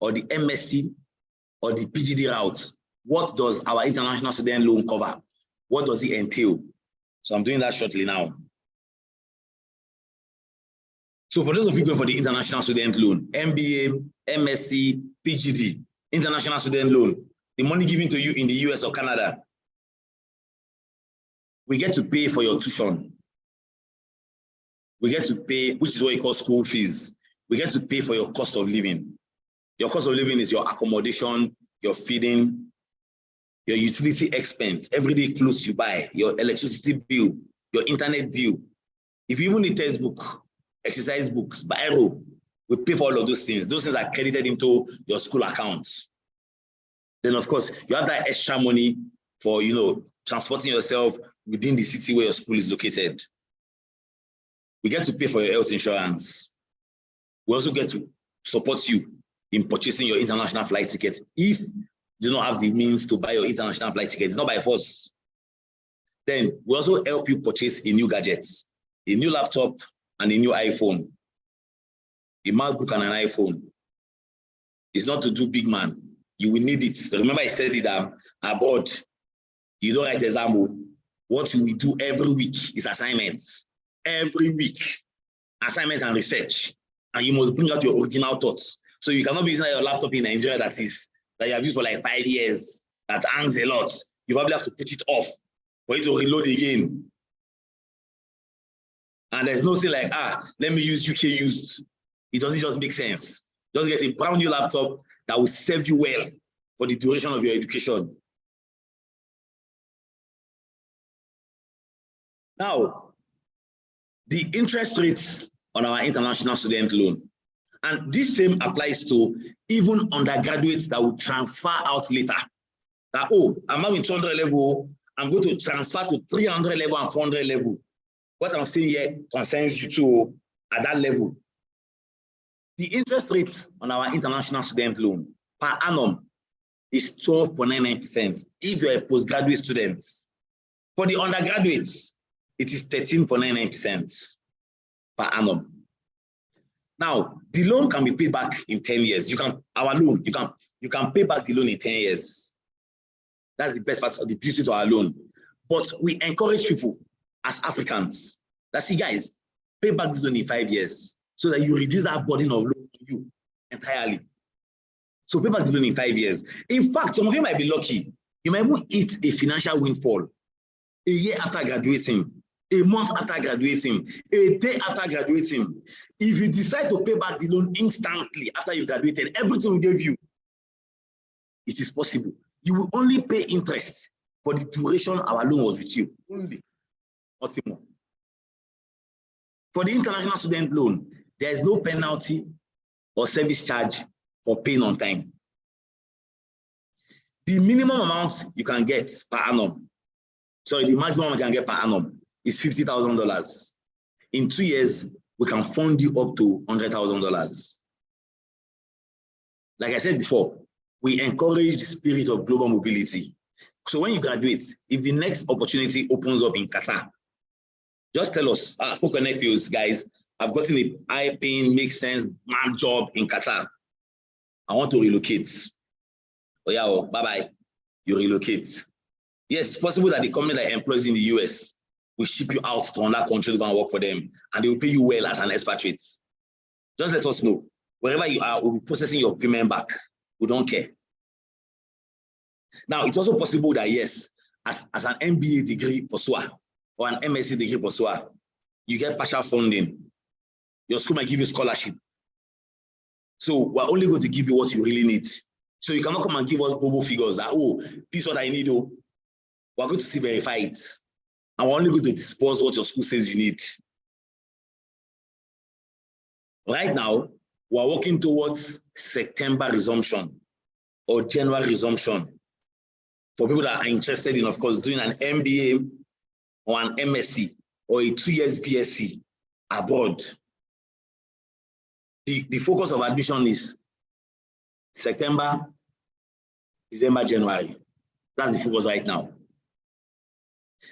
Speaker 1: or the MSc or the PGD route, what does our international student loan cover? What does it entail? So I'm doing that shortly now. So for those of you going for the international student loan, MBA, MSc, PGD, international student loan, the money given to you in the US or Canada, we get to pay for your tuition. We get to pay, which is what you call school fees. We get to pay for your cost of living. Your cost of living is your accommodation, your feeding, your utility expense, everyday clothes you buy, your electricity bill, your internet bill. If you even need textbook, exercise books, biro, we pay for all of those things. Those things are credited into your school accounts. Then, of course, you have that extra money for, transporting yourself within the city where your school is located. We get to pay for your health insurance. We also get to support you in purchasing your international flight tickets if you do not have the means to buy your international flight tickets. It's not by force. Then we also help you purchase a new gadget, a new laptop and a new iPhone, a MacBook and an iPhone. It's not to do big man. You will need it. Remember I said it abroad, you don't write exam. What you will do every week is assignments. Every week, assignment and research. And you must bring out your original thoughts. So you cannot be using your laptop in Nigeria that you have used for like 5 years, that hangs a lot. You probably have to put it off for it to reload again. And there's nothing like, let me use UK used. It doesn't just make sense. Just get a brand new laptop that will serve you well for the duration of your education. Now, the interest rates on our international student loan. And this same applies to even undergraduates that will transfer out later. That, oh, I'm now in 200 level, I'm going to transfer to 300 level and 400 level. What I'm saying here concerns you too at that level. The interest rates on our international student loan per annum is 12.99% if you're a postgraduate student. For the undergraduates, it is 13.99% per annum. Now, the loan can be paid back in 10 years. You can pay back the loan in 10 years. That's the best part of the beauty to our loan. But we encourage people as Africans that, see, guys, pay back this loan in 5 years so that you reduce that burden of loan to you entirely. So pay back the loan in 5 years. In fact, some of you might be lucky. You might even hit a financial windfall a year after graduating, a month after graduating, a day after graduating. If you decide to pay back the loan instantly after you graduated, everything we gave you, it is possible. You will only pay interest for the duration our loan was with you. Only. Nothing more. For the international student loan, there is no penalty or service charge for paying on time. The minimum amount you can get per annum, sorry, the maximum you can get per annum is $50,000. In 2 years, we can fund you up to $100,000. Like I said before, we encourage the spirit of global mobility. So when you graduate, if the next opportunity opens up in Qatar, just tell us, ProConnect guys, I've gotten a high-paying, makes sense, man job in Qatar. I want to relocate. Oh yeah, well, bye-bye. You relocate. Yes, it's possible that the company that employs in the US will ship you out to another country to go and work for them, and they will pay you well as an expatriate. Just let us know. Wherever you are, we'll be processing your payment back. We don't care. Now, it's also possible that, yes, as an MBA degree pursuer or an MSc degree pursuer, you get partial funding. Your school might give you scholarship. So we're only going to give you what you really need. So you cannot come and give us bobo figures that, oh, this is what I need. Oh, we're going to see verify it. And we're only going to disperse what your school says you need. Right now, we're working towards September resumption or January resumption for people that are interested in, of course, doing an MBA or an MSc or a 2 years BSc abroad. The focus of admission is September, December, January. That's the focus right now.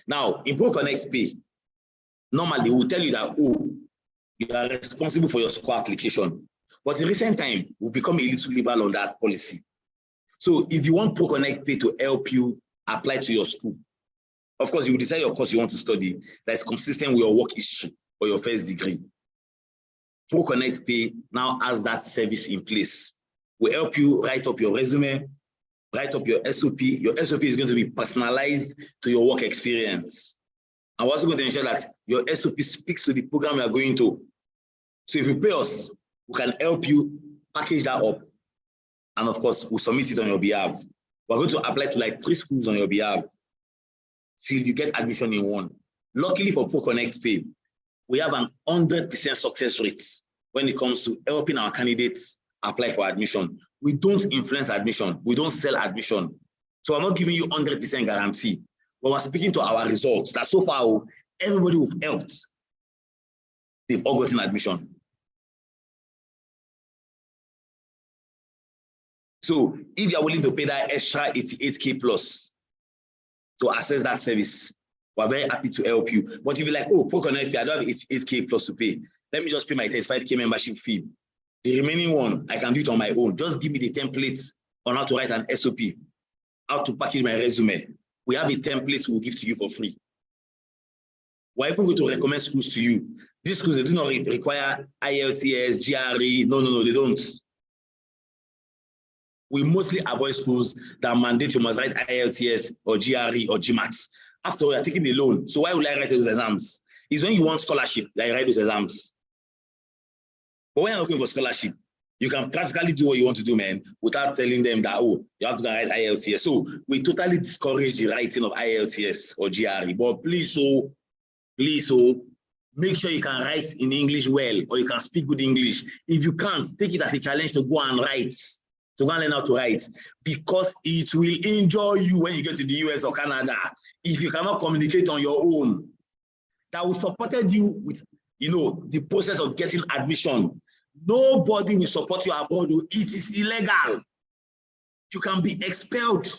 Speaker 1: Now, in ProConnect Pay, normally we'll tell you that, oh, you are responsible for your school application. But in recent time, we've become a little liberal on that policy. So if you want ProConnect Pay to help you apply to your school, of course, you will decide your course you want to study that is consistent with your work history or your first degree. ProConnect Pay now has that service in place. We help you write up your resume, write up your SOP. Your SOP is going to be personalized to your work experience. And we're also going to ensure that your SOP speaks to the program you are going to. So if you pay us, we can help you package that up. And of course, we'll submit it on your behalf. We're going to apply to like 3 schools on your behalf till you get admission in one. Luckily for ProConnect Pay, we have an 100% success rate when it comes to helping our candidates apply for admission. We don't influence admission. We don't sell admission. So I'm not giving you 100% guarantee, but we're speaking to our results that so far, everybody we've helped, they've all gotten admission. So if you're willing to pay that extra 88K plus to access that service, we're very happy to help you. But if you're like, oh, ProConnect Pay, I don't have 88K plus to pay, let me just pay my 35K membership fee. The remaining one, I can do it on my own. Just give me the templates on how to write an SOP, how to package my resume. We have a template we'll give to you for free. We're even going to recommend schools to you. These schools, they do not require IELTS, GRE. No, they don't. We mostly avoid schools that mandate you must write IELTS or GRE or GMAT. After all, you're taking the loan. So why would I write those exams? It's when you want scholarship that you write those exams. But when you're looking for scholarship, you can practically do what you want to do, man, without telling them that, oh, you have to go write IELTS. So we totally discourage the writing of IELTS or GRE. But please, make sure you can write in English well, or you can speak good English. If you can't, take it as a challenge to go and write, to go and learn how to write, because it will injure you when you get to the US or Canada if you cannot communicate on your own. That will supported you with, the process of getting admission. Nobody will support you abroad. It is illegal. You can be expelled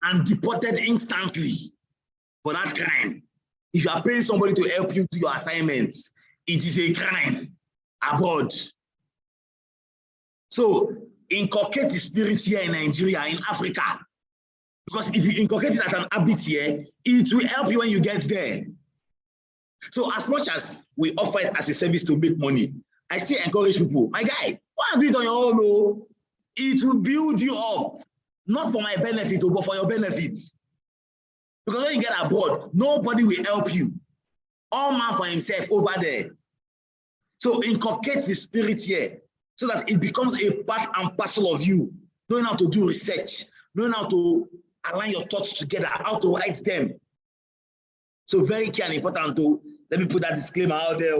Speaker 1: and deported instantly for that crime. If you are paying somebody to help you do your assignments, it is a crime abroad. So inculcate the spirit here in Nigeria, in Africa. Because if you inculcate it as an habit here, it will help you when you get there. So as much as we offer it as a service to make money, I still encourage people, my guy, go and do it on your own. Oh. It will build you up, not for my benefit, but for your benefits. Because when you get abroad, nobody will help you. All man for himself over there. So inculcate the spirit here so that it becomes a part and parcel of you, knowing how to do research, knowing how to align your thoughts together, how to write them. So very key and important to, let me put that disclaimer out there.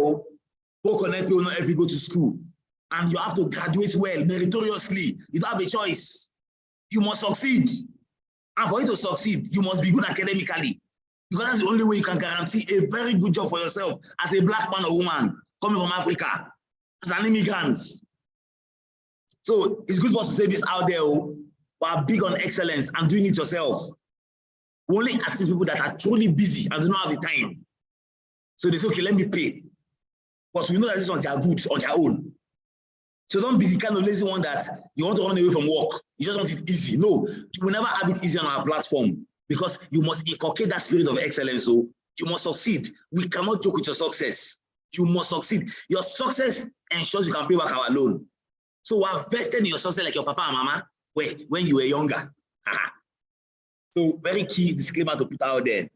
Speaker 1: ProConnect will not help you go to school. And you have to graduate well, meritoriously. You don't have a choice. You must succeed. And for you to succeed, you must be good academically. Because that's the only way you can guarantee a very good job for yourself as a black man or woman coming from Africa, as an immigrant. So it's good for us to say this out there. We are big on excellence and doing it yourself. We only ask people that are truly busy and do not have the time. So they say, okay, let me pay. But we know that these ones are good on their own. So don't be the kind of lazy one that you want to run away from work. You just want it easy. No, you will never have it easy on our platform because you must inculcate that spirit of excellence. So you must succeed. We cannot joke with your success. You must succeed. Your success ensures you can pay back our loan. So we are vested in your success like your papa and mama when you were younger. So very key disclaimer to put out there.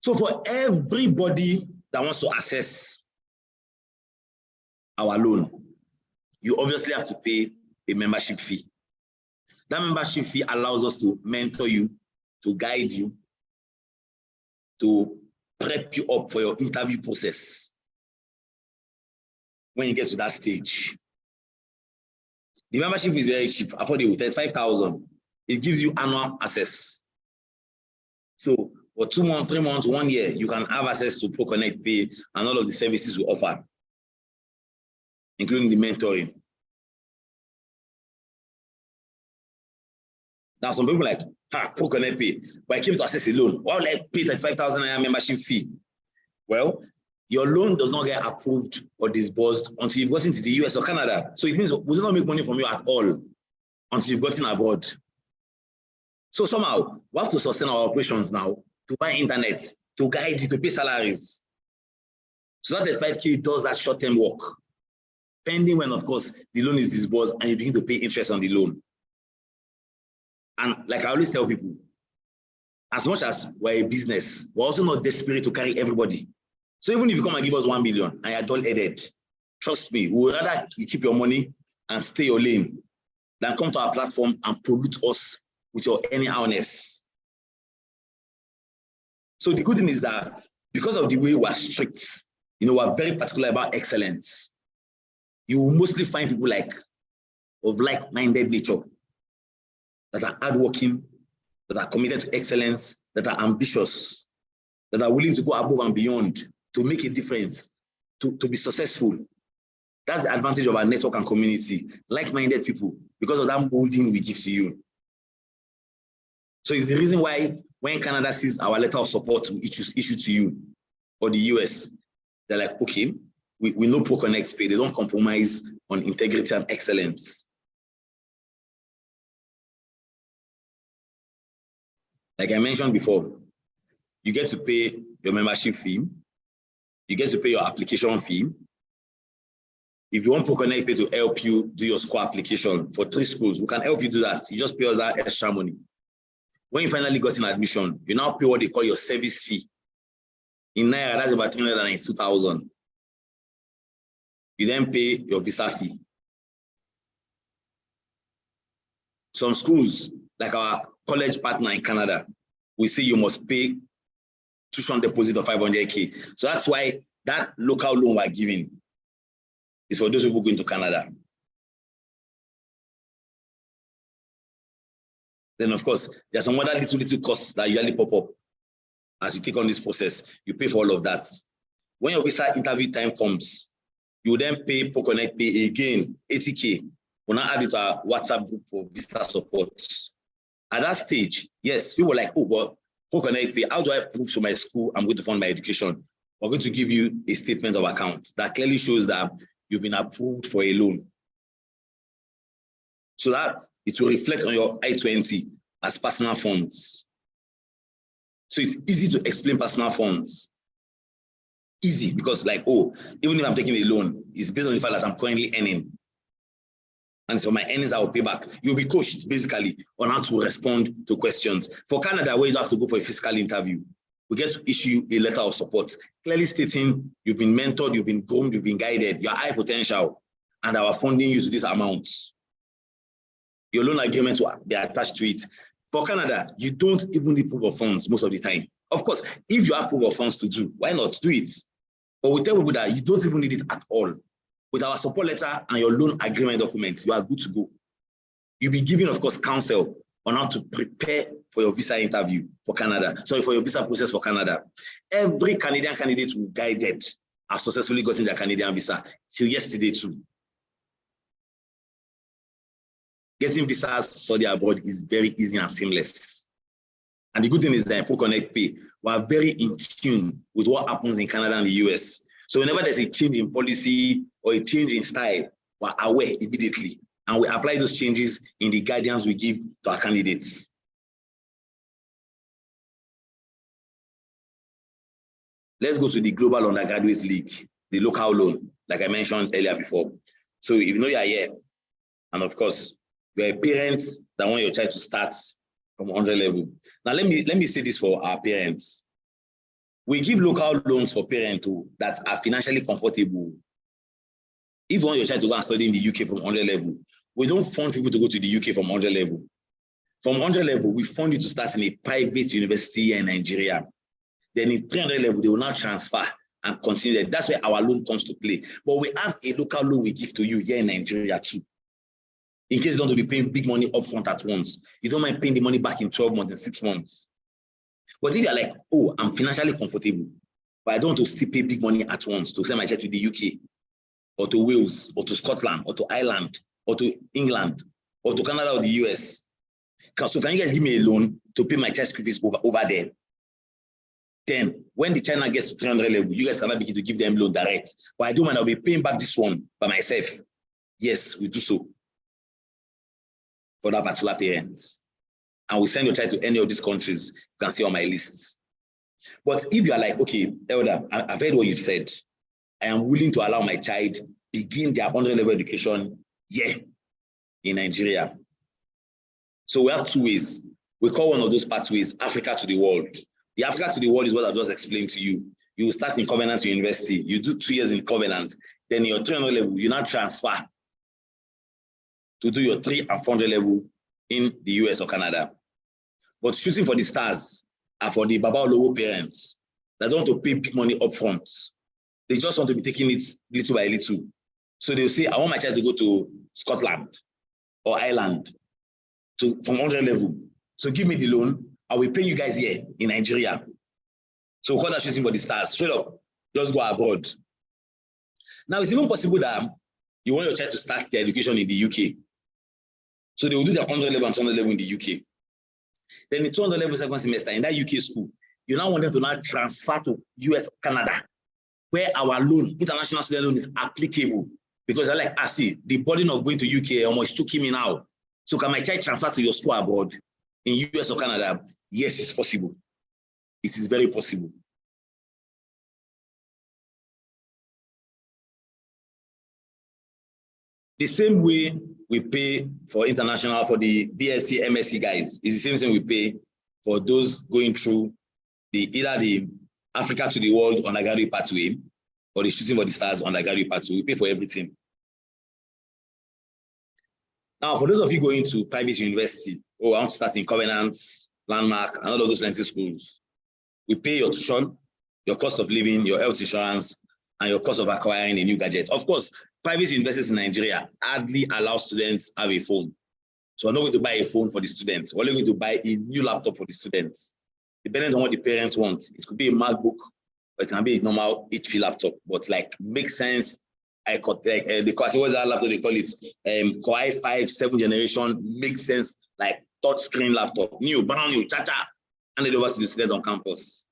Speaker 1: So for everybody that wants to access our loan, you obviously have to pay a membership fee. That membership fee allows us to mentor you, to guide you, to prep you up for your interview process when you get to that stage. The membership is very cheap, affordable, 35,000. It gives you annual access. So for 2 months, 3 months, 1 year, you can have access to ProConnect Pay and all of the services we offer, including the mentoring. Now, some people like, ProConnect Pay, but I came to access a loan. Why would I pay 35,000 membership fee? Well, your loan does not get approved or disbursed until you've gotten to the US or Canada. So it means we do not make money from you at all until you've gotten abroad. So somehow, we have to sustain our operations now, to buy internet, to guide you, to pay salaries. So that 5K does that short-term work, pending when, of course, the loan is disbursed and you begin to pay interest on the loan. And like I always tell people, as much as we're a business, we're also not desperate to carry everybody. So even if you come and give us 1 million and you're dull-headed, trust me, we would rather you keep your money and stay your lane than come to our platform and pollute us with your anyhowness. So the good thing is that because of the way we're strict, we're very particular about excellence. You will mostly find people of like-minded nature that are hardworking, that are committed to excellence, that are ambitious, that are willing to go above and beyond to make a difference, to be successful. That's the advantage of our network and community, like-minded people, because of that molding we give to you. So it's the reason why when Canada sees our letter of support issued to you, or the US, they're like, okay, we know ProConnect Pay. They don't compromise on integrity and excellence. Like I mentioned before, you get to pay your membership fee. You get to pay your application fee. If you want ProConnect Pay to help you do your school application for 3 schools, we can help you do that. You just pay us that extra money. When you finally got an admission, you now pay what they call your service fee. In Naira, that's about 392,000. You then pay your visa fee. Some schools, like our college partner in Canada, we say you must pay tuition deposit of 500K. So that's why that local loan we're giving is for those people going to Canada. Then, of course, there's some other little costs that usually pop up as you take on this process. You pay for all of that. When your visa interview time comes, you then pay ProConnect Pay again, 80K. We'll now add it to our WhatsApp group for visa support. At that stage, yes, people were like, oh, but ProConnect Pay, how do I prove to my school I'm going to fund my education? We're going to give you a statement of account that clearly shows that you've been approved for a loan. So that it will reflect on your I-20 as personal funds. So it's easy to explain personal funds. Easy, because like, oh, even if I'm taking a loan, it's based on the fact that I'm currently earning. And so my earnings I will pay back. You'll be coached basically on how to respond to questions. For Canada, where you have to go for a physical interview, we get to issue a letter of support, clearly stating you've been mentored, you've been groomed, you've been guided, you're high potential, and our funding you to this amount. Your loan agreement will be attached to it. For Canada, you don't even need proof of funds most of the time. Of course, if you have proof of funds to do, why not do it? But we tell people that you don't even need it at all. With our support letter and your loan agreement documents, you are good to go. You'll be given, of course, counsel on how to prepare for your visa interview for Canada. Sorry, for your visa process for Canada. Every Canadian candidate who guided have successfully gotten their Canadian visa till yesterday too. Getting visas study abroad is very easy and seamless. And the good thing is that in ProConnect Pay, we are very in tune with what happens in Canada and the US. So whenever there's a change in policy or a change in style, we're aware immediately. And we apply those changes in the guidance we give to our candidates. Let's go to the Global Undergraduates League, the local loan, like I mentioned earlier before. So if you know you're here, and of course, you're a parent that want your child to start from 100 level. Now, let me say this for our parents. We give local loans for parents that are financially comfortable. If you want your child to go and study in the UK from 100 level, we don't fund people to go to the UK from 100 level. From 100 level, we fund you to start in a private university here in Nigeria. Then in 300 level, they will now transfer and continue. That's where our loan comes to play. But we have a local loan we give to you here in Nigeria too. In case you don't want to be paying big money upfront at once. You don't mind paying the money back in 12 months and 6 months. But if you're like, oh, I'm financially comfortable, but I don't want to still pay big money at once to send my child to the UK, or to Wales, or to Scotland, or to Ireland, or to England, or to Canada or the US. So can you guys give me a loan to pay my child school fees over there? Then when the China gets to 300 level, you guys cannot begin to give them loan direct. But I don't mind, I'll be paying back this one by myself. Yes, we do so for that particular parents. And we send your child to any of these countries, you can see on my lists. But if you are like, okay, Elder, I've heard what you've said. I am willing to allow my child begin their 100 level education here in Nigeria. So we have two ways. We call one of those pathways Africa to the world. The Africa to the world is what I've just explained to you. You will start in Covenant University. You do 2 years in Covenant. Then your 300 level, you now transfer to do your 300 and 400 level in the US or Canada. But shooting for the stars are for the Babalawo parents that don't want to pay big money up front. They just want to be taking it little by little. So they'll say, I want my child to go to Scotland or Ireland from 100 level. So give me the loan. I will pay you guys here in Nigeria. So call that shooting for the stars. Straight up, just go abroad. Now, it's even possible that you want your child to start their education in the UK. So they will do their 100 level and 200 level in the UK. Then the 200 level second semester in that UK school, you now want them to now transfer to US, Canada, where our loan, international student loan, is applicable. Because they're like, I see, the burden of going to UK almost choking me now. So can my child transfer to your school abroad in US or Canada? Yes, it's possible. It is very possible. The same way we pay for international, for the BSc, MSc guys, is the same thing we pay for those going through either the Africa to the world undergraduate pathway or the shooting for the stars undergraduate pathway. We pay for everything. Now, for those of you going to private university, I want to start in Covenant, Landmark, and all of those plenty schools. We pay your tuition, your cost of living, your health insurance, and your cost of acquiring a new gadget. Of course, private universities in Nigeria hardly allow students to have a phone. So we're not going to buy a phone for the students. We're only going to buy a new laptop for the students. Depending on what the parents want, it could be a MacBook, or it can be a normal HP laptop, but like makes sense. I got like what's that laptop they call it? Core i5 7th generation, makes sense, like touch screen laptop, new, brand new, cha-cha, and it over to the student on campus.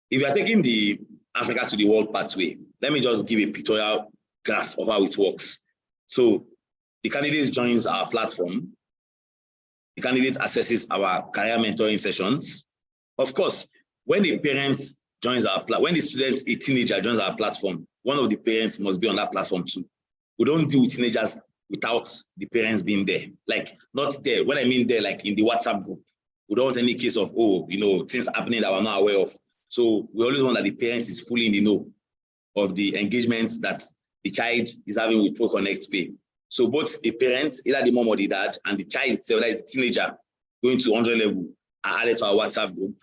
Speaker 1: If you are taking the Africa to the World pathway, let me just give a pictorial graph of how it works. So the candidate joins our platform. The candidate accesses our career mentoring sessions. Of course, when the parent joins our platform, when the student, a teenager, joins our platform, one of the parents must be on that platform too. We don't deal with teenagers without the parents being there. Like, not there. When I mean there, like in the WhatsApp group, we don't want any case of, oh, you know, things happening that we're not aware of. So we always want that the parent is fully in the know of the engagement that the child is having with ProConnect Pay. So both the parents, either the mom or the dad, and the child itself, like the teenager going to 100 level, are added to our WhatsApp group.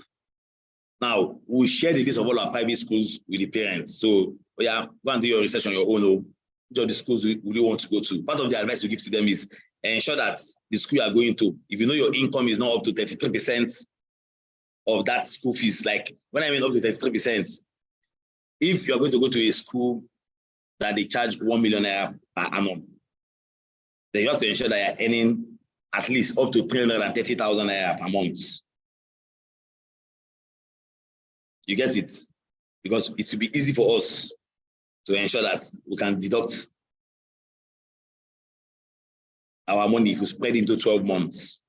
Speaker 1: Now, we share the list of all our private schools with the parents. So, yeah, go and do your research on your own. Which of the schools would you want to go to? Part of the advice we give to them is ensure that the school you are going to, if you know your income is not up to 33% of that school fees, like when I mean up to 33%, if you're going to go to a school that they charge 1 million naira per annum, then you have to ensure that you're earning at least up to 330,000 naira per month. You get it? Because it will be easy for us to ensure that we can deduct our money if we spread into 12 months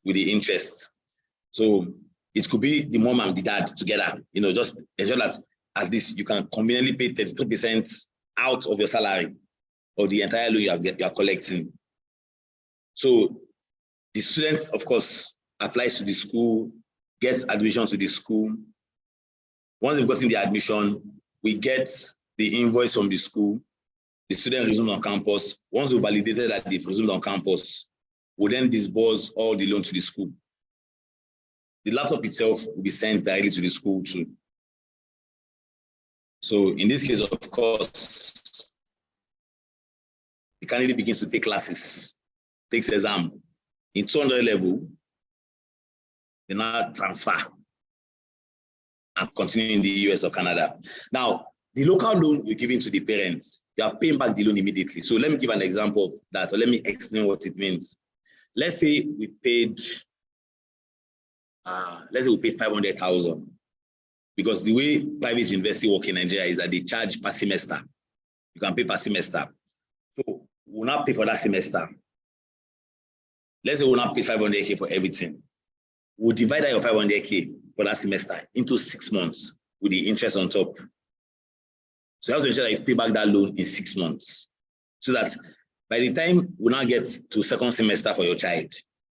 Speaker 1: with the interest. So it could be the mom and the dad together, you know, just ensure that at least you can conveniently pay 33% out of your salary or the entire loan you are collecting. So the students, of course, applies to the school, gets admission to the school. Once they've gotten the admission, we get the invoice from the school. The student resumes on campus. Once we validated that they've resumed on campus, we then disburse all the loan to the school. The laptop itself will be sent directly to the school too. So in this case, of course, the candidate begins to take classes, takes exam. In 200 level, they now transfer and continue in the US or Canada. Now, the local loan you're giving to the parents, you are paying back the loan immediately. So let me give an example of that, or let me explain what it means. Let's say we paid, 500,000, because the way private university work in Nigeria is that they charge per semester. You can pay per semester. So we'll not pay for that semester. Let's say we'll not pay 500K for everything. We'll divide your 500K for that semester into 6 months with the interest on top. So you have to ensure that you pay back that loan in 6 months, so that by the time we now get to second semester for your child,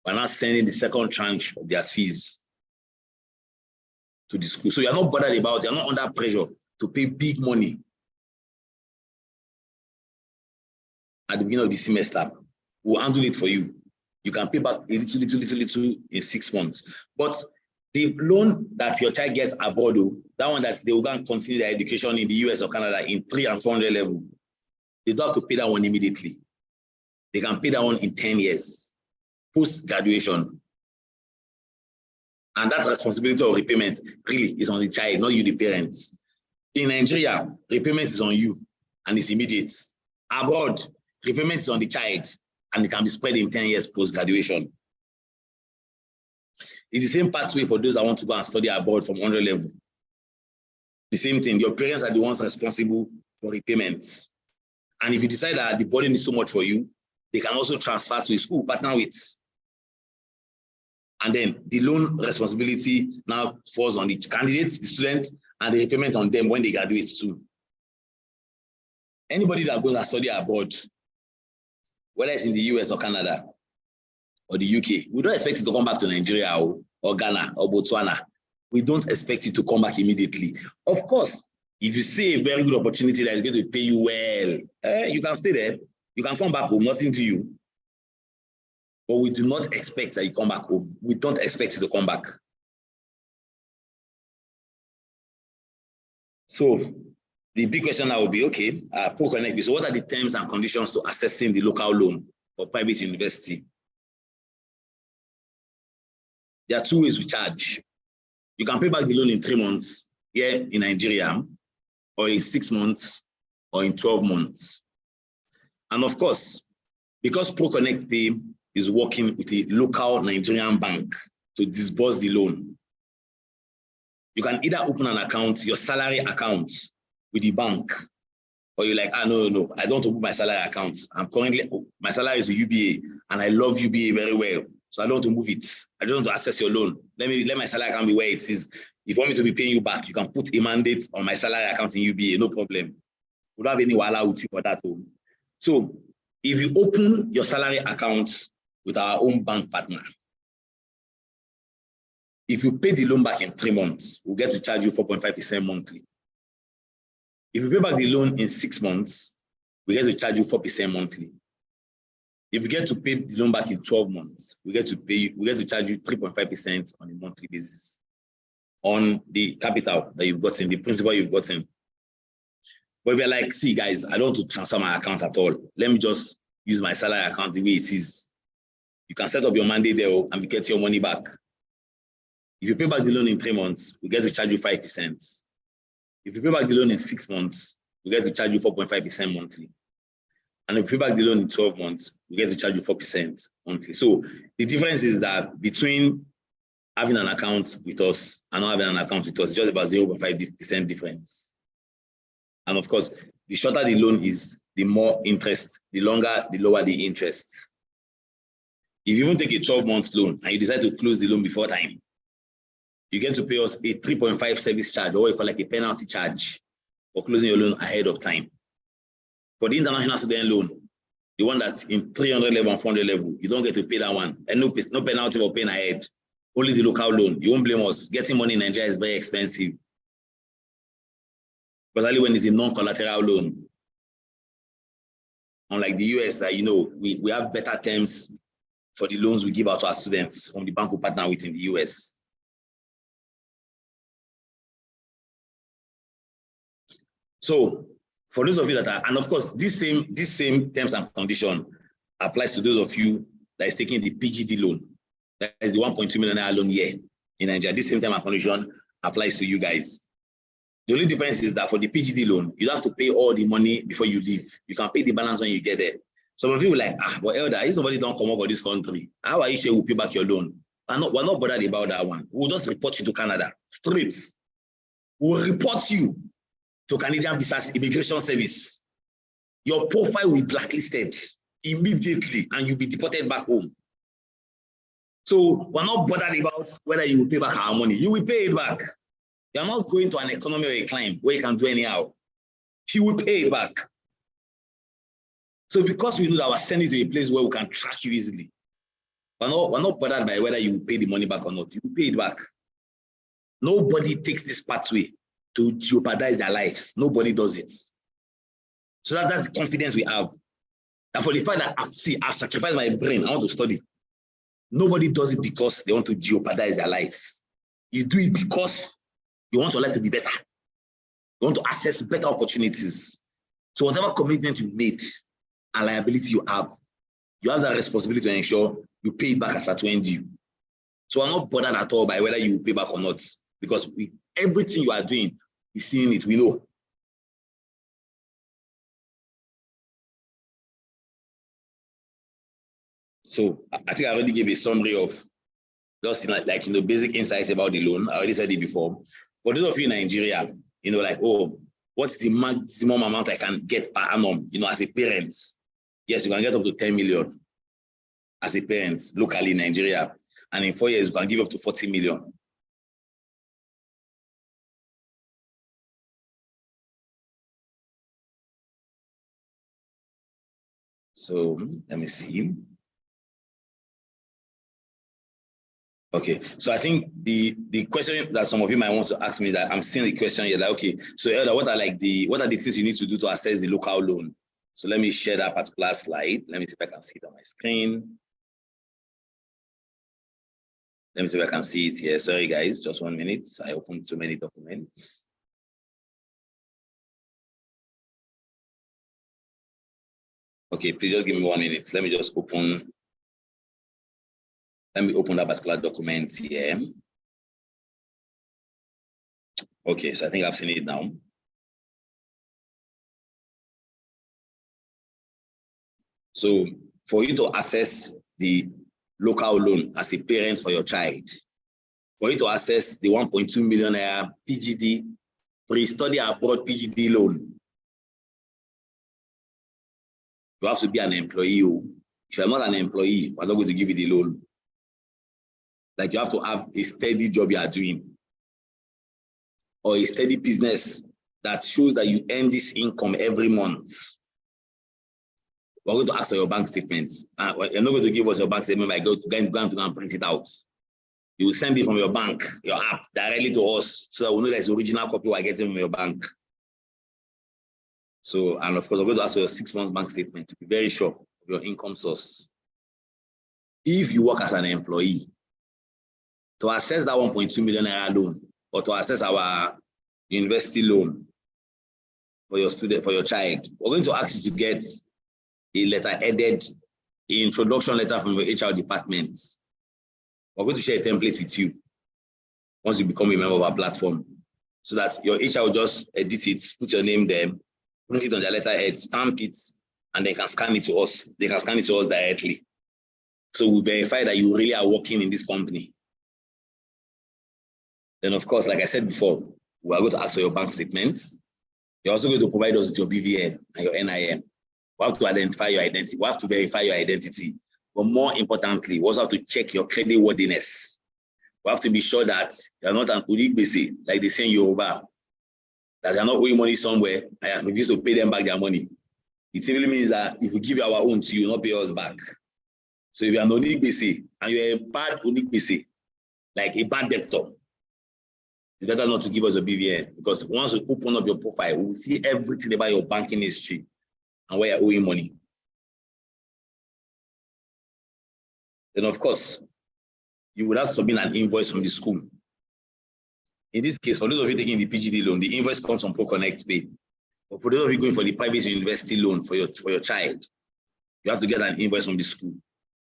Speaker 1: we're not sending the second tranche of their fees to the school. So you're not bothered about, you're not under pressure to pay big money at the beginning of the semester. We'll handle it for you. You can pay back a little in 6 months. But the loan that your child gets abroad, that one that they will go and continue their education in the US or Canada in 300 and 400 level, they don't have to pay that one immediately. They can pay that one in 10 years, post-graduation. And that responsibility of repayment really is on the child, not you, the parents. In Nigeria, repayment is on you and it's immediate. Abroad, repayment is on the child and it can be spread in 10 years post-graduation. It's the same pathway for those that want to go and study abroad from 100 level. The same thing, your parents are the ones responsible for repayments. And if you decide that the burden is so much for you, they can also transfer to a school, partner with. And then the loan responsibility now falls on the candidates, the students, and the repayment on them when they graduate too. Anybody that goes and study abroad, whether it's in the US or Canada or the UK, we don't expect you to come back to Nigeria or Ghana or Botswana. We don't expect you to come back immediately. Of course, if you see a very good opportunity that is going to pay you well, you can stay there. You can come back home, nothing to you. but we do not expect that you come back home. We don't expect you to come back. So the big question now will be, okay, ProConnect. So what are the terms and conditions to accessing the local loan for private university? There are 2 ways we charge. You can pay back the loan in 3 months here in Nigeria, or in 6 months, or in 12 months. And of course, because ProConnect Pay is working with a local Nigerian bank to disburse the loan, you can either open an account, your salary account with the bank, or you're like, no, I don't open my salary account. I'm currently, my salary is with UBA, and I love UBA very well. So I don't want to move it. I just want to access your loan. Let my salary account be where it is. If you want me to be paying you back, you can put a mandate on my salary account in UBA, no problem. We don't have any wala with you for that. So if you open your salary account with our own bank partner, if you pay the loan back in 3 months, we'll get to charge you 4.5% monthly. If you pay back the loan in 6 months, we get to charge you 4% monthly. If you get to pay the loan back in 12 months, we get to charge you 3.5% on a monthly basis on the capital that you've gotten, the principal you've gotten. But if you're like, see guys, I don't want to transfer my account at all. Let me just use my salary account the way it is. You can set up your mandate there and get your money back. If you pay back the loan in 3 months, we get to charge you 5%. If you pay back the loan in 6 months, we get to charge you 4.5% monthly. And if you pay back the loan in 12 months, we get to charge you 4% monthly. So the difference is that between having an account with us and not having an account with us, just about 0.5% difference. And of course, the shorter the loan is, the more interest, the longer, the lower the interest. If you even take a 12-month loan and you decide to close the loan before time, you get to pay us a 3.5 service charge, or what you call like a penalty charge for closing your loan ahead of time. For the international student loan, the one that's in 300 level and 400 level, you don't get to pay that one. And no penalty for paying ahead. Only the local loan. You won't blame us. Getting money in Nigeria is very expensive. Especially when it's a non-collateral loan. Unlike the US, that we have better terms for the loans we give out to our students from the bank we partner with in the US. So for those of you that are, and of course, this same terms and condition applies to those of you that is taking the PGD loan. That is the 1.2 million loan here in Nigeria. This same term and condition applies to you guys. The only difference is that for the PGD loan, you don't have to pay all the money before you leave. You can pay the balance when you get there. Some of you will like, but Elder, if somebody don't come over this country, how are you sure we'll pay back your loan? We're not bothered about that one. We'll just report you to Canada, straight. We'll report you to Canadian Visas Immigration Service. Your profile will be blacklisted immediately and you'll be deported back home. So we're not bothered about whether you will pay back our money. You will pay it back. You're not going to an economy or a climb where you can do anyhow. You will pay it back. So because we know that we're sending you to a place where we can track you easily, we're not bothered by whether you will pay the money back or not. You will pay it back. Nobody takes this pathway to jeopardize their lives. Nobody does it. So that's the confidence we have. And for the fact that I've sacrificed my brain, I want to study. Nobody does it because they want to jeopardize their lives. You do it because you want your life to be better. You want to access better opportunities. So whatever commitment you made and liability you have that responsibility to ensure you pay it back as at when due. So I'm not bothered at all by whether you pay back or not, because everything you are doing, we're seeing it, we know. So I think I already gave a summary of just basic insights about the loan. I already said it before. For those of you in Nigeria, what's the maximum amount I can get per annum, as a parent? Yes, you can get up to 10 million as a parent locally in Nigeria. And in 4 years, you can give up to 40 million. So let me see. Okay, so I think the question that some of you might want to ask me, that I'm seeing the question here, like, okay, so Elder, what are the things you need to do to access the local loan? So let me share that particular slide. Let me see if I can see it on my screen. Let me see if I can see it here. Sorry, guys, just 1 minute. I opened too many documents. Okay, please just give me 1 minute. Let me open that particular document here. Okay, so I think I've seen it now. So for you to access the local loan as a parent for your child, for you to access the 1.2 million naira PGD, pre-study abroad PGD loan, you have to be an employee. If you're not an employee, we're not going to give you the loan. Like you have to have a steady job you are doing, or a steady business that shows that you earn this income every month. We're going to ask for your bank statements. You're not going to give us your bank statement by going to go and print it out. You will send it from your bank, your app, directly to us, so that we know there's the original copy we're getting from your bank. So, and of course, we're going to ask for your 6 months bank statement to be very sure of your income source. If you work as an employee, to access that 1.2 million naira loan, or to access our university loan for your student, for your child, we're going to ask you to get a letter-headed introduction letter from your HR department. We're going to share a template with you once you become a member of our platform, so that your HR will just edit it, put your name there, put it on their letterhead, stamp it, and they can scan it to us. They can scan it to us directly. So we verify that you really are working in this company. Then, of course, like I said before, we are going to ask for your bank statements. You're also going to provide us with your BVN and your NIN. We have to identify your identity. We have to verify your identity. But more importantly, we also have to check your credit worthiness. We have to be sure that you're not an Onigbese, like they say in Yoruba, that you're not owing money somewhere and you refuse to pay them back their money. It really means that if we give you our own to you, not pay us back. So if you're an Onigbese and you're a bad Onigbese, like a bad debtor, it's better not to give us a BVN, because once we open up your profile, we will see everything about your banking history and where you're owing money. Then, of course, you would have to submit an invoice from the school. In this case, for those of you taking the PGD loan, the invoice comes from ProConnect Pay. But for those of you going for the private university loan for your child, you have to get an invoice from the school.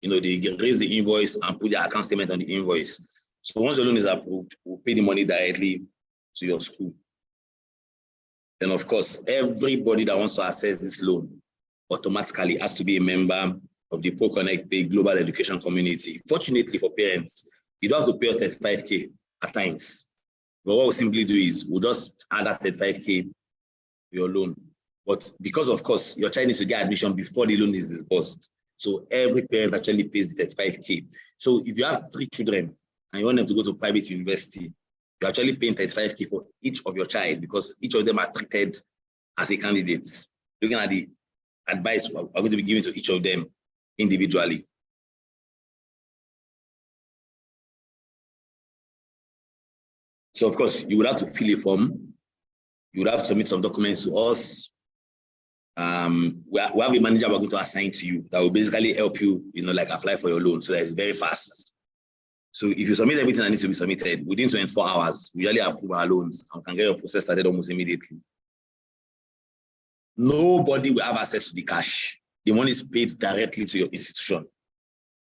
Speaker 1: You know, they raise the invoice and put their account statement on the invoice. So once the loan is approved, we'll pay the money directly to your school. Then, of course, everybody that wants to access this loan automatically has to be a member of the ProConnect Pay Global Education Community. Fortunately for parents, you don't have to pay us 35K at times. But what we'll simply do is we'll just add that 35K to your loan. But because, of course, your child needs to get admission before the loan is disbursed. So every parent actually pays the 35K. So if you have 3 children and you want them to go to private university, you're actually paying 35K for each of your child, because each of them are treated as a candidate. Looking at the advice we're going to be giving to each of them individually. So, of course, you would have to fill a form. You would have to submit some documents to us. We have a manager we're going to assign to you that will basically help you, like apply for your loan, so that it's very fast. So if you submit everything that needs to be submitted within 24 hours, we usually approve our loans and can get your process started almost immediately. Nobody will have access to the cash. The money is paid directly to your institution,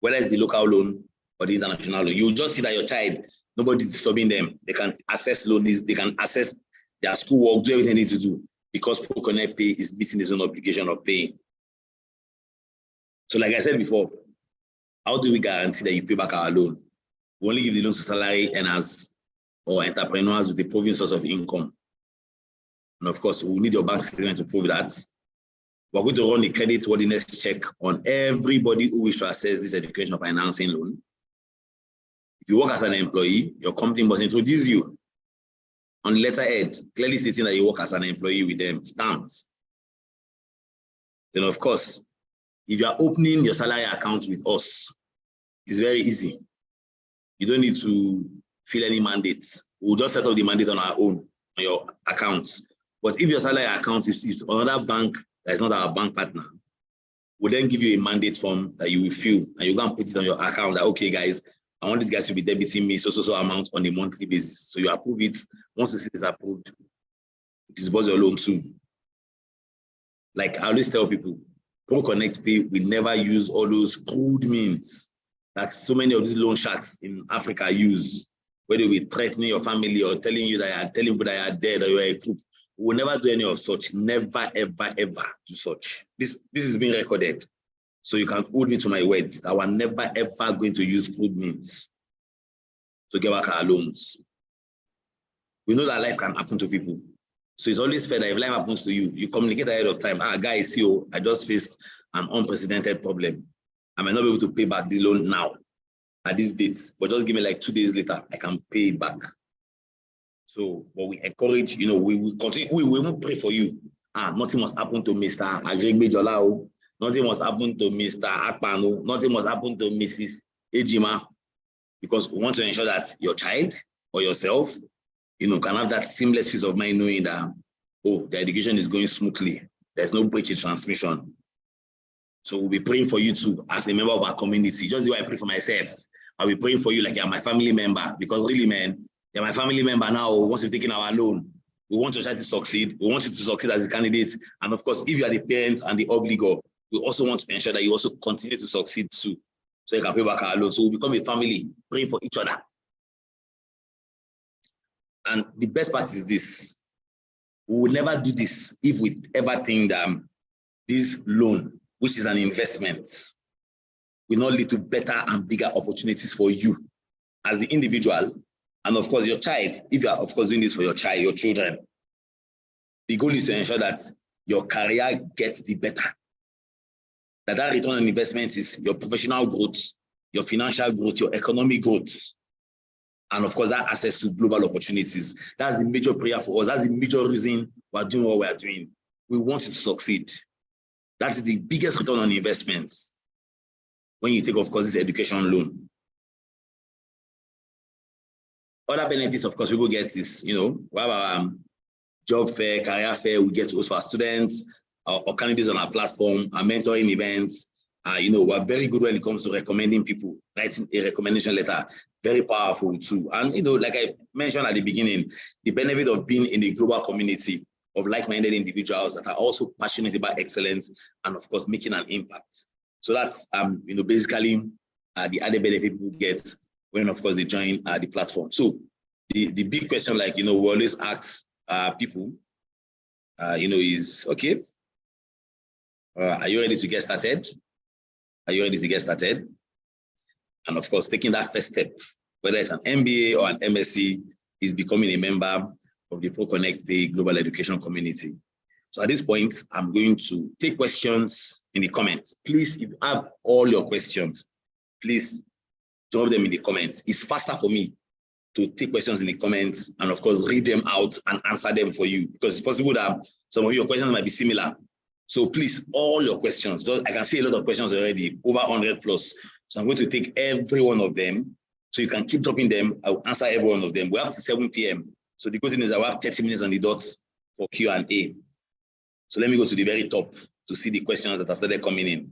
Speaker 1: whether it's the local loan or the international loan. You just see that your child, nobody is disturbing them. They can access loans, they can access their schoolwork, do everything they need to do, because ProConnect Pay is meeting its own obligation of paying. So like I said before, how do we guarantee that you pay back our loan? We only give the loans to salary earners or entrepreneurs with a proven source of income. And of course, we need your bank statement to prove that. We're going to run a credit worthiness check on everybody who wishes to access this education financing loan. If you work as an employee, your company must introduce you on letterhead, clearly stating that you work as an employee with them, stamped. Then, of course, if you are opening your salary account with us, it's very easy. You don't need to fill any mandates. We'll just set up the mandate on our own, on your accounts. But if your salary account is another bank that is not our bank partner, we'll then give you a mandate form that you will fill, and you can put it on your account that, okay, guys, I want these guys to be debiting me so amount on a monthly basis. So you approve it. Once it is approved, disburse your loan too. Like I always tell people, ProConnect Pay, we never use all those crude means that so many of these loan sharks in Africa use, where they will be threatening your family or telling you that you are telling people that you are dead or you are a crook. We will never do any of such. Never, ever, ever do such. This is being recorded. So you can hold me to my words that we're never, ever going to use crude means to get back our loans. We know that life can happen to people. So it's always fair that if life happens to you, you communicate ahead of time. Guys, I just faced an unprecedented problem. I might not be able to pay back the loan now at this date, but just give me like 2 days later, I can pay it back. So, but we encourage, we will continue, we will pray for you. Nothing must happen to Mr. Agregbe Jolao. Nothing must happen to Mr. Akpano. Nothing must happen to Mrs. Ejima, because we want to ensure that your child or yourself, can have that seamless peace of mind knowing that, the education is going smoothly. There's no break in transmission. So we'll be praying for you too, as a member of our community. Just the way I pray for myself, I'll be praying for you like you're my family member, because really, man, you're my family member now. Once you've taken our loan, we want to try to succeed. We want you to succeed as a candidate. And of course, if you are the parent and the obligor, we also want to ensure that you also continue to succeed too, so you can pay back our loan. So we'll become a family, praying for each other. And the best part is this: we will never do this if we ever think that this loan, which is an investment, will not lead to better and bigger opportunities for you as the individual, and of course your child. If you are of course doing this for your child, your children, the goal is to ensure that your career gets the better. That return on investment is your professional growth, your financial growth, your economic growth, and of course that access to global opportunities. That's the major prayer for us. That's the major reason we're doing what we're doing. We want you to succeed. That's the biggest return on investments when you take, of course, this education loan. Other benefits, of course, people get is, we have our job fair, career fair. We get to host our students or candidates on our platform, our mentoring events. We're very good when it comes to recommending people, writing a recommendation letter, very powerful too. And, like I mentioned at the beginning, the benefit of being in a global community of like-minded individuals that are also passionate about excellence and, of course, making an impact. So that's, basically the added benefit people get when, of course, they join the platform. So the big question, like, we always ask people, is, okay, are you ready to get started? Are you ready to get started? And of course, taking that first step, whether it's an MBA or an MSc, is becoming a member of the ProConnect Pay Global Education Community. So at this point, I'm going to take questions in the comments. Please, if you have all your questions, please drop them in the comments. It's faster for me to take questions in the comments and of course read them out and answer them for you, because it's possible that some of your questions might be similar. So please, all your questions, I can see a lot of questions already, over 100 plus. So I'm going to take every one of them. So you can keep dropping them. I'll answer every one of them. We have to 7 p.m. So the good thing is I will have 30 minutes on the dots for Q&A. So let me go to the very top to see the questions that have started coming in.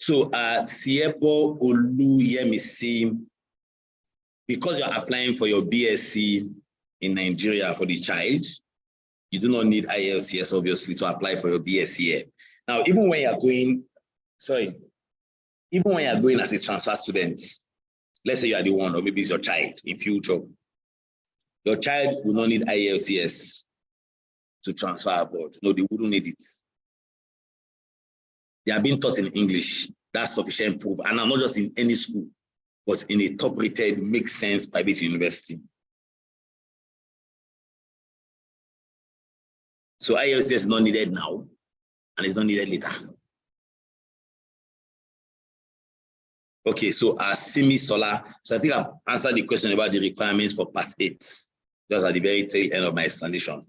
Speaker 1: So Siebo Oluyemisi, because you're applying for your BSc in Nigeria for the child, you do not need IELTS, obviously, to apply for your BSc here. Now, even when you're going as a transfer student, let's say you are the one, or maybe it's your child in future, your child will not need IELTS to transfer abroad. No, they wouldn't need it. They are being taught in English. That's sufficient proof. And I'm not just in any school, but in a top-rated, makes sense private university. So IELTS is not needed now, and it's not needed later. Okay, so Simi Sola. So I think I've answered the question about the requirements for Part 8. Just at the very tail end of my explanation.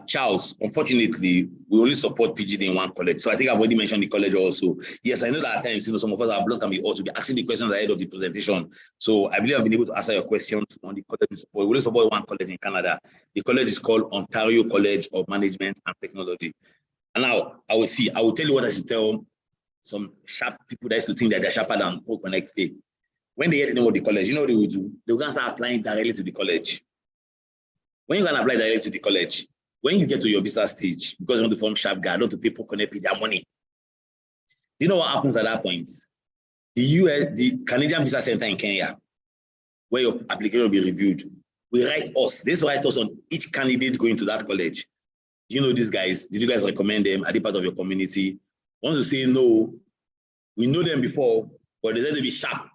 Speaker 1: Charles, unfortunately, we only support PGD in one college. So I think I've already mentioned the college also. Yes, I know that at times, some of us, our blood can be hot to be asking the questions ahead of the presentation. So I believe I've been able to answer your questions on the college we support. We only support one college in Canada. The college is called Ontario College of Management and Technology. And now I will tell you what I should tell some sharp people that used to think that they're sharper than ProConnect Pay. When they get to know what the college, you know what they will do? They will start applying directly to the college. When you can apply directly to the college, when you get to your visa stage, because you want to form sharp guard, not to pay ProConnect Pay their money. Do you know what happens at that point? The Canadian Visa Center in Kenya, where your application will be reviewed, will write us. They write us on each candidate going to that college. You know these guys? Did you guys recommend them? Are they part of your community? Once you say no, we know them before, but they said to be sharp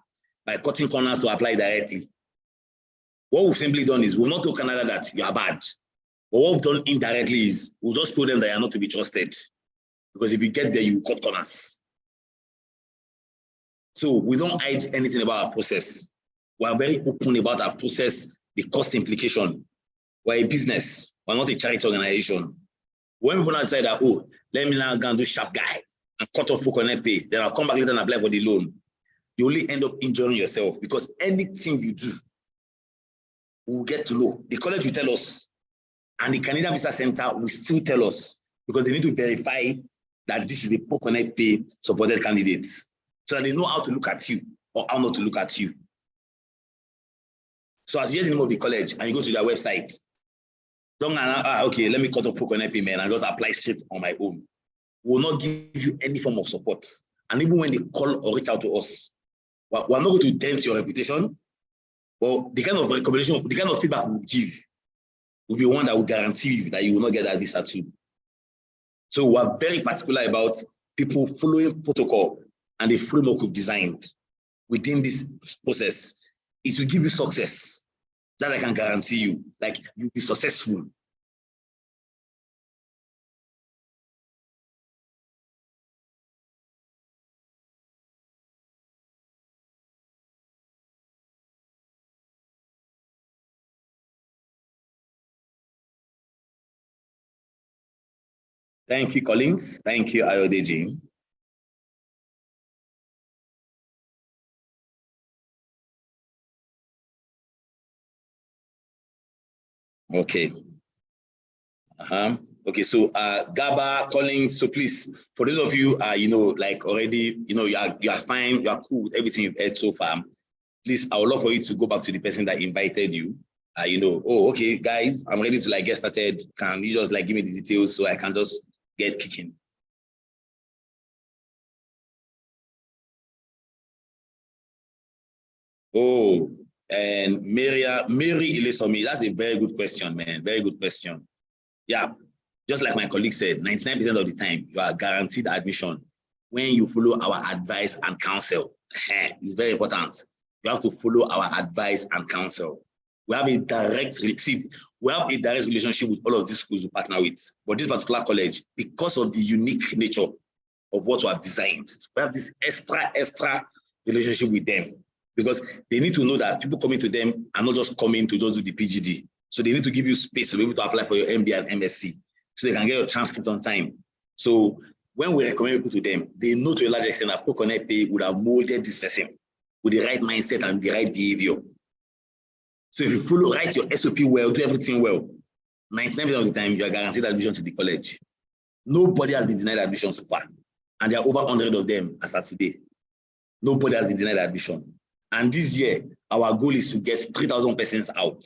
Speaker 1: by cutting corners to apply directly. What we've simply done is we've not told Canada that you are bad. But what we've done indirectly is we've just told them that you are not to be trusted. Because if you get there, you cut corners. So we don't hide anything about our process. We are very open about our process, the cost implication. We're a business, we're not a charity organization. When people now say that, oh, let me now go and do sharp guy and cut off ProConnect Pay, then I'll come back later and apply for the loan, you only end up injuring yourself because anything you do, we'll get to know. The college will tell us, and the Canadian Visa Center will still tell us because they need to verify that this is a ProConnect Pay supported candidate so that they know how to look at you or how not to look at you. So as you hear the name of the college and you go to their website, don't okay, let me cut off ProConnect Pay, man, and just apply straight on my own. We will not give you any form of support. And even when they call or reach out to us, we're not going to dent your reputation. But the kind of recommendation, the kind of feedback we will give will be one that will guarantee you that you will not get that visa too. So we're very particular about people following protocol and the framework we've designed within this process. It will give you success. That I can guarantee you, like you'll be successful. Thank you, Collins. Thank you, Ayodeji. Okay. Okay, so Gaba, Collins, so please, for those of you, like already, you are fine, you are cool with everything you've heard so far. Please, I would love for you to go back to the person that invited you. Oh, okay, guys, I'm ready to like get started. Can you just like give me the details so I can just get kicking? Oh, and Mary Ilisomi, that's a very good question, man. Very good question. Yeah, just like my colleague said, 99% of the time, you are guaranteed admission when you follow our advice and counsel. It's very important. You have to follow our advice and counsel. We have a direct relationship with all of these schools we partner with. But this particular college, because of the unique nature of what we have designed, we have this extra relationship with them because they need to know that people coming to them are not just coming to just do the PGD. So they need to give you space to be able to apply for your MBA and MSc so they can get your transcript on time. So when we recommend people to them, they know to a large extent that ProConnect Pay would have molded this person with the right mindset and the right behavior. So if you write your SOP well, do everything well, 99% of the time, you are guaranteed admission to the college. Nobody has been denied admission so far. And there are over 100 of them as of today. Nobody has been denied admission. And this year, our goal is to get 3,000 persons out.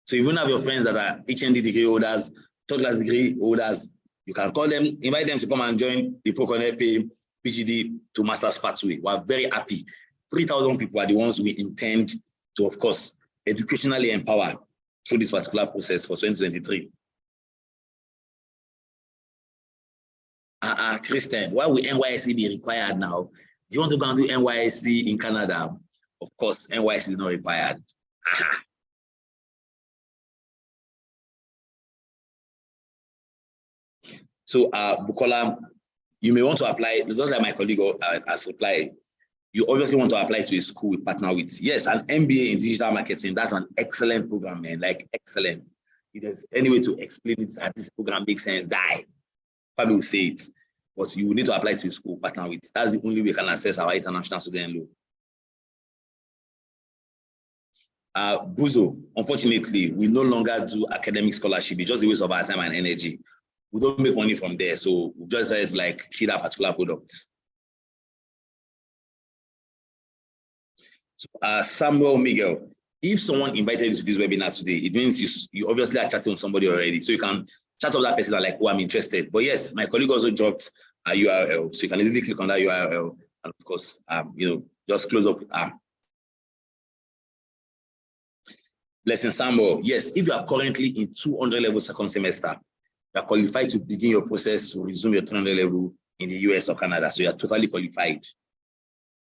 Speaker 1: So if you have your friends that are HND degree holders, third class degree holders, you can call them, invite them to come and join the ProConnect Pay PGD to Master's Pathway. We are very happy. 3,000 people are the ones we intend to, of course, educationally empower through this particular process for 2023. Christian, why will NYSC be required now? Do you want to go and do NYSC in Canada? Of course, NYSC is not required. So, Bukola, you may want to apply, just like my colleague has applied. You obviously want to apply to a school we partner with. Yes, an MBA in digital marketing, that's an excellent program, man, like excellent. if there's any way to explain it that this program makes sense, die. Probably will say it, but you will need to apply to your school partner with. That's the only way we can access our international student loan. Buzo, unfortunately, we no longer do academic scholarship. It's just a waste of our time and energy. We don't make money from there, so we've just decided to like kill that particular product. So, Samuel Miguel, if someone invited you to this webinar today, it means you obviously are chatting with somebody already. So you can chat with that person like, oh, I'm interested. But yes, my colleague also dropped a URL. So you can easily click on that URL. And of course, just close up with Blessing Samuel, yes, if you are currently in 200 level second semester, you are qualified to begin your process to resume your 300 level in the US or Canada. So you are totally qualified.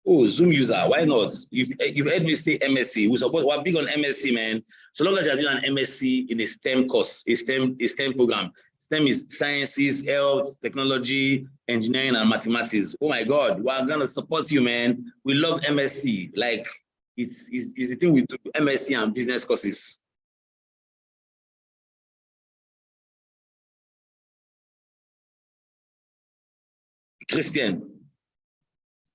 Speaker 1: Oh, Zoom user, why not? You've heard me say MSc. We're big on MSc, man. So long as you're doing an MSc in a STEM course, a STEM program. STEM is sciences, health, technology, engineering, and mathematics. Oh my God, we're gonna support you, man. We love MSc. Like it's the thing we do, MSc and business courses. Christian.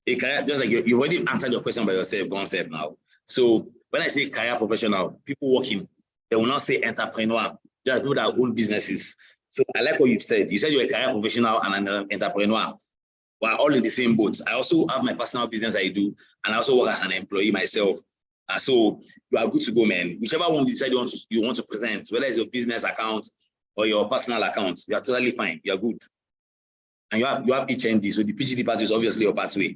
Speaker 1: A career, just like you've already answered your question by yourself, concept now. So when I say career professional, people working, they will not say entrepreneur. There are people that own businesses. So I like what you've said. You said you're a career professional and an entrepreneur. We're all in the same boat. I also have my personal business I do, and I also work as an employee myself. So you are good to go, man. Whichever one you decide you want to present, whether it's your business account or your personal account, you are totally fine. You are good. And you have HND, so the PGD pathway is obviously your pathway.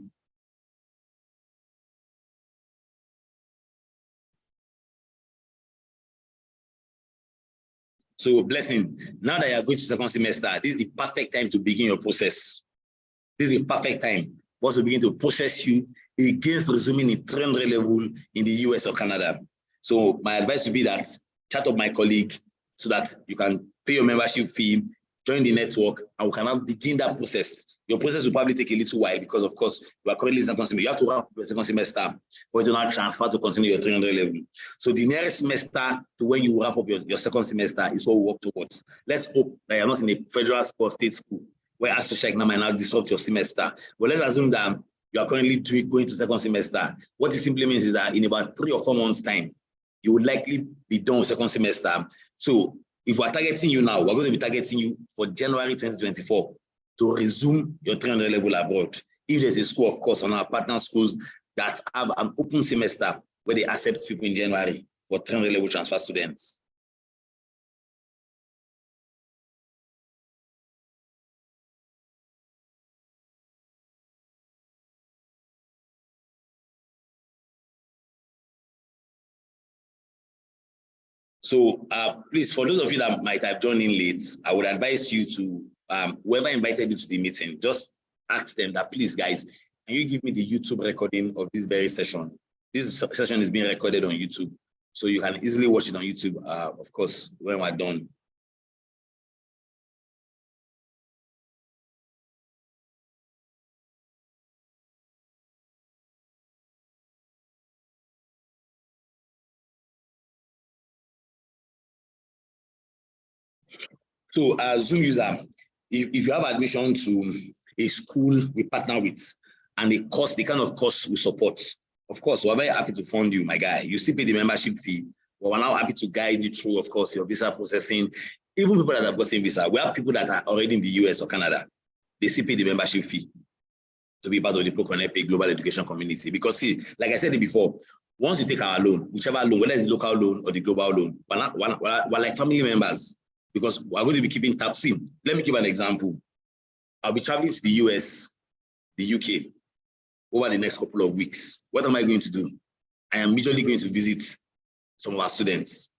Speaker 1: So Blessing, now that you are going to second semester, this is the perfect time to begin your process. This is the perfect time for us to begin to process you against resuming in 300 level in the US or Canada. So my advice would be that chat up my colleague so that you can pay your membership fee, join the network, and we can now begin that process. Your process will probably take a little while because, of course, you are currently in second semester. You have to wrap your second semester for you to now transfer to continue your 300 level. So the nearest semester to when you wrap up your second semester is what we work towards. Let's hope that you're not in a federal or state school where AStroCheck now might now disrupt your semester. But let's assume that you are currently going to second semester. What it simply means is that in about 3 or 4 months' time, you will likely be done with second semester. So if we're targeting you now, we're going to be targeting you for January 2024 to resume your 300 level abroad. If there's a school, of course, on our partner schools that have an open semester where they accept people in January for 300 level transfer students. So please, for those of you that might have joined in late, I would advise you to, whoever invited you to the meeting, just ask them that, please, guys, can you give me the YouTube recording of this very session? This session is being recorded on YouTube, so you can easily watch it on YouTube, of course, when we're done. So Zoom user, if you have admission to a school we partner with and the course, the kind of course we support, of course, we're very happy to fund you, my guy. You still pay the membership fee, but we're now happy to guide you through, of course, your visa processing. Even people that have gotten visa, we have people that are already in the US or Canada. They still pay the membership fee to be part of the ProConnect Global Education Community. Because see, like I said it before, once you take our loan, whichever loan, whether it's the local loan or the global loan, we're like family members. Because we're going to be keeping tabs in. Let me give an example. I'll be traveling to the US, the UK, over the next couple of weeks. What am I going to do? I am majorly going to visit some of our students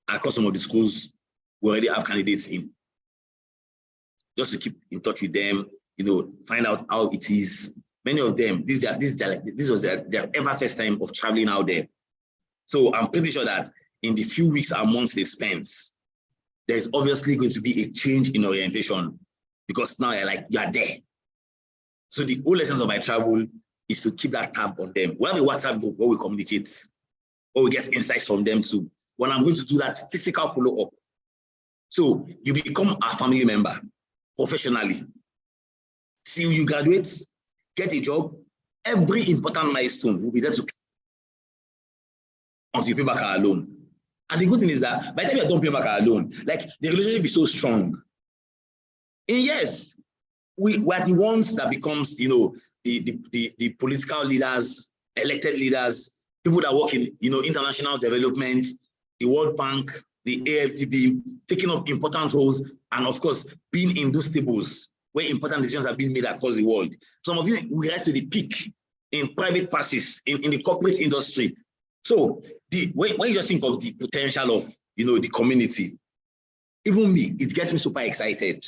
Speaker 1: across some of the schools we already have candidates in. Just to keep in touch with them, find out how it is. Many of them, this was their ever first time of traveling out there. So I'm pretty sure that in the few weeks and months they've spent, there's obviously going to be a change in orientation because now you are there. So the whole essence of my travel is to keep that tab on them. We have a WhatsApp group where we communicate, where we get insights from them too. When I'm going to do that physical follow-up, So you become a family member professionally. Till you graduate, get a job, every important milestone will be there to until you pay back our loan. And the good thing is that by the time you're done paying back our loan, like the relationship is so strong. And yes, we are the ones that becomes, you know, the political leaders, elected leaders, people that work in, you know, international development, the World Bank, the AFDB, taking up important roles, and of course, being in those tables where important decisions are being made across the world. Some of you will rise to the peak in private practice, in the corporate industry. So when you just think of the potential of, you know, the community, even me, it gets me super excited.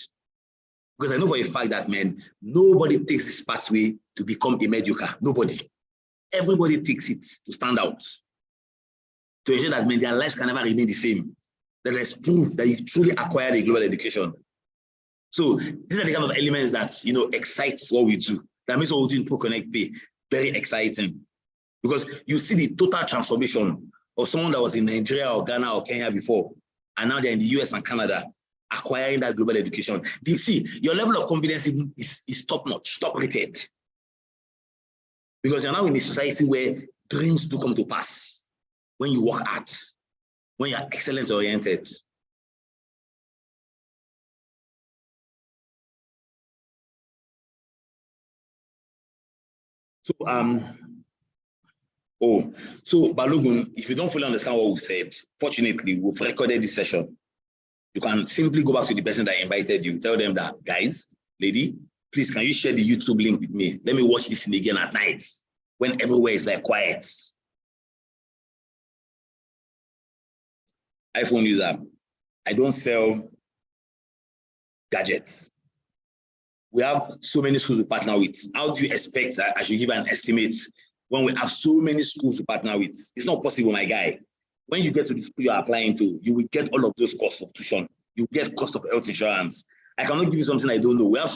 Speaker 1: Because I know for a fact that, man, nobody takes this pathway to become a mediocre. Nobody. Everybody takes it to stand out. To ensure that, man, their lives can never remain the same. That there's proof that you truly acquired a global education. So these are the kind of elements that, you know, excites what we do. That makes what we do in ProConnect Pay very exciting. Because you see the total transformation of someone that was in Nigeria or Ghana or Kenya before, and now they're in the US and Canada, acquiring that global education. Do you see your level of confidence is top-notch, top-rated? Because you're now in a society where dreams do come to pass when you work hard, when you're excellence-oriented. So Balogun, if you don't fully understand what we said, fortunately, we've recorded this session. You can simply go back to the person that invited you, tell them that, guys, lady, please, can you share the YouTube link with me? Let me watch this thing again at night when everywhere is like quiet. iPhone user, I don't sell gadgets. We have so many schools we partner with. How do you expect I should give an estimate when we have so many schools to partner with? It's not possible, my guy. When you get to the school you're applying to, you will get all of those costs of tuition. You get cost of health insurance. I cannot give you something I don't know. We have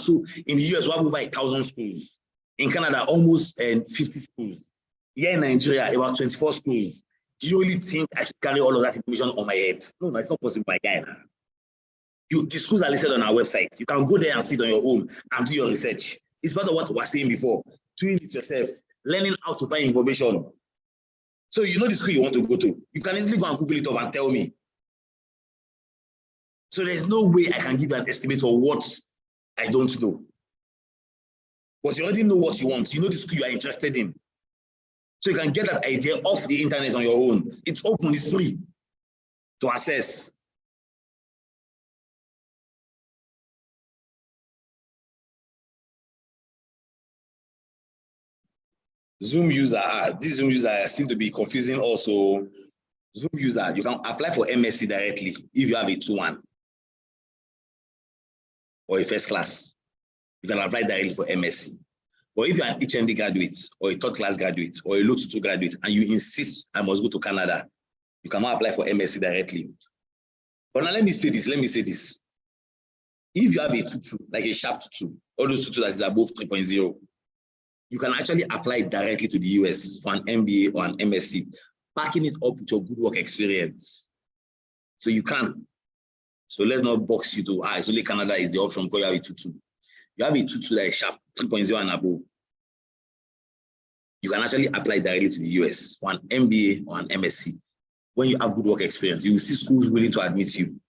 Speaker 1: in the US, we have over 1,000 schools. In Canada, almost 50 schools. Here in Nigeria, about 24 schools. Do you really think I should carry all of that information on my head? No, it's not possible, my guy. The schools are listed on our website. You can go there and sit on your own and do your research. It's part of what we were saying before. Doing it yourself, learning how to find information. So you know the school you want to go to. You can easily go and Google it up and tell me. So there's no way I can give you an estimate for what I don't know. But you already know what you want. You know the school you are interested in. So you can get that idea off the internet on your own. It's open, it's free to access. Zoom user, this Zoom user seem to be confusing also. Zoom user, you can apply for MSc directly if you have a 2-1 or a first class. You can apply directly for MSc. But if you're an HND graduate or a third class graduate or a low to 2 graduate and you insist I must go to Canada, you cannot apply for MSc directly. But now let me say this. If you have a 2-2, like a sharp 2-2, all those 2-2 that is above 3.0, you can actually apply directly to the US for an MBA or an MSc, backing it up with your good work experience. So you can. So let's not box you to, it's only Canada is the option because you have a 2-2. You have a 2-2 that is sharp, 3.0 and above. You can actually apply directly to the US for an MBA or an MSc. When you have good work experience, you will see schools willing to admit you.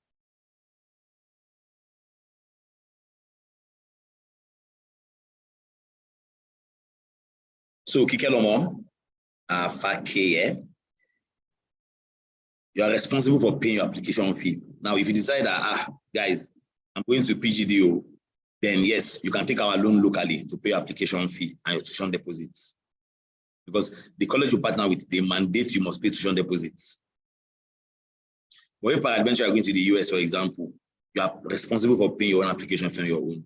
Speaker 1: So Kikelomo, Fakeye, you are responsible for paying your application fee. Now, if you decide that, guys, I'm going to PGDO, then yes, you can take our loan locally to pay your application fee and your tuition deposits. Because the college you partner with, they mandate you must pay tuition deposits. But if by adventure you're going to the US, for example, you are responsible for paying your own application fee on your own.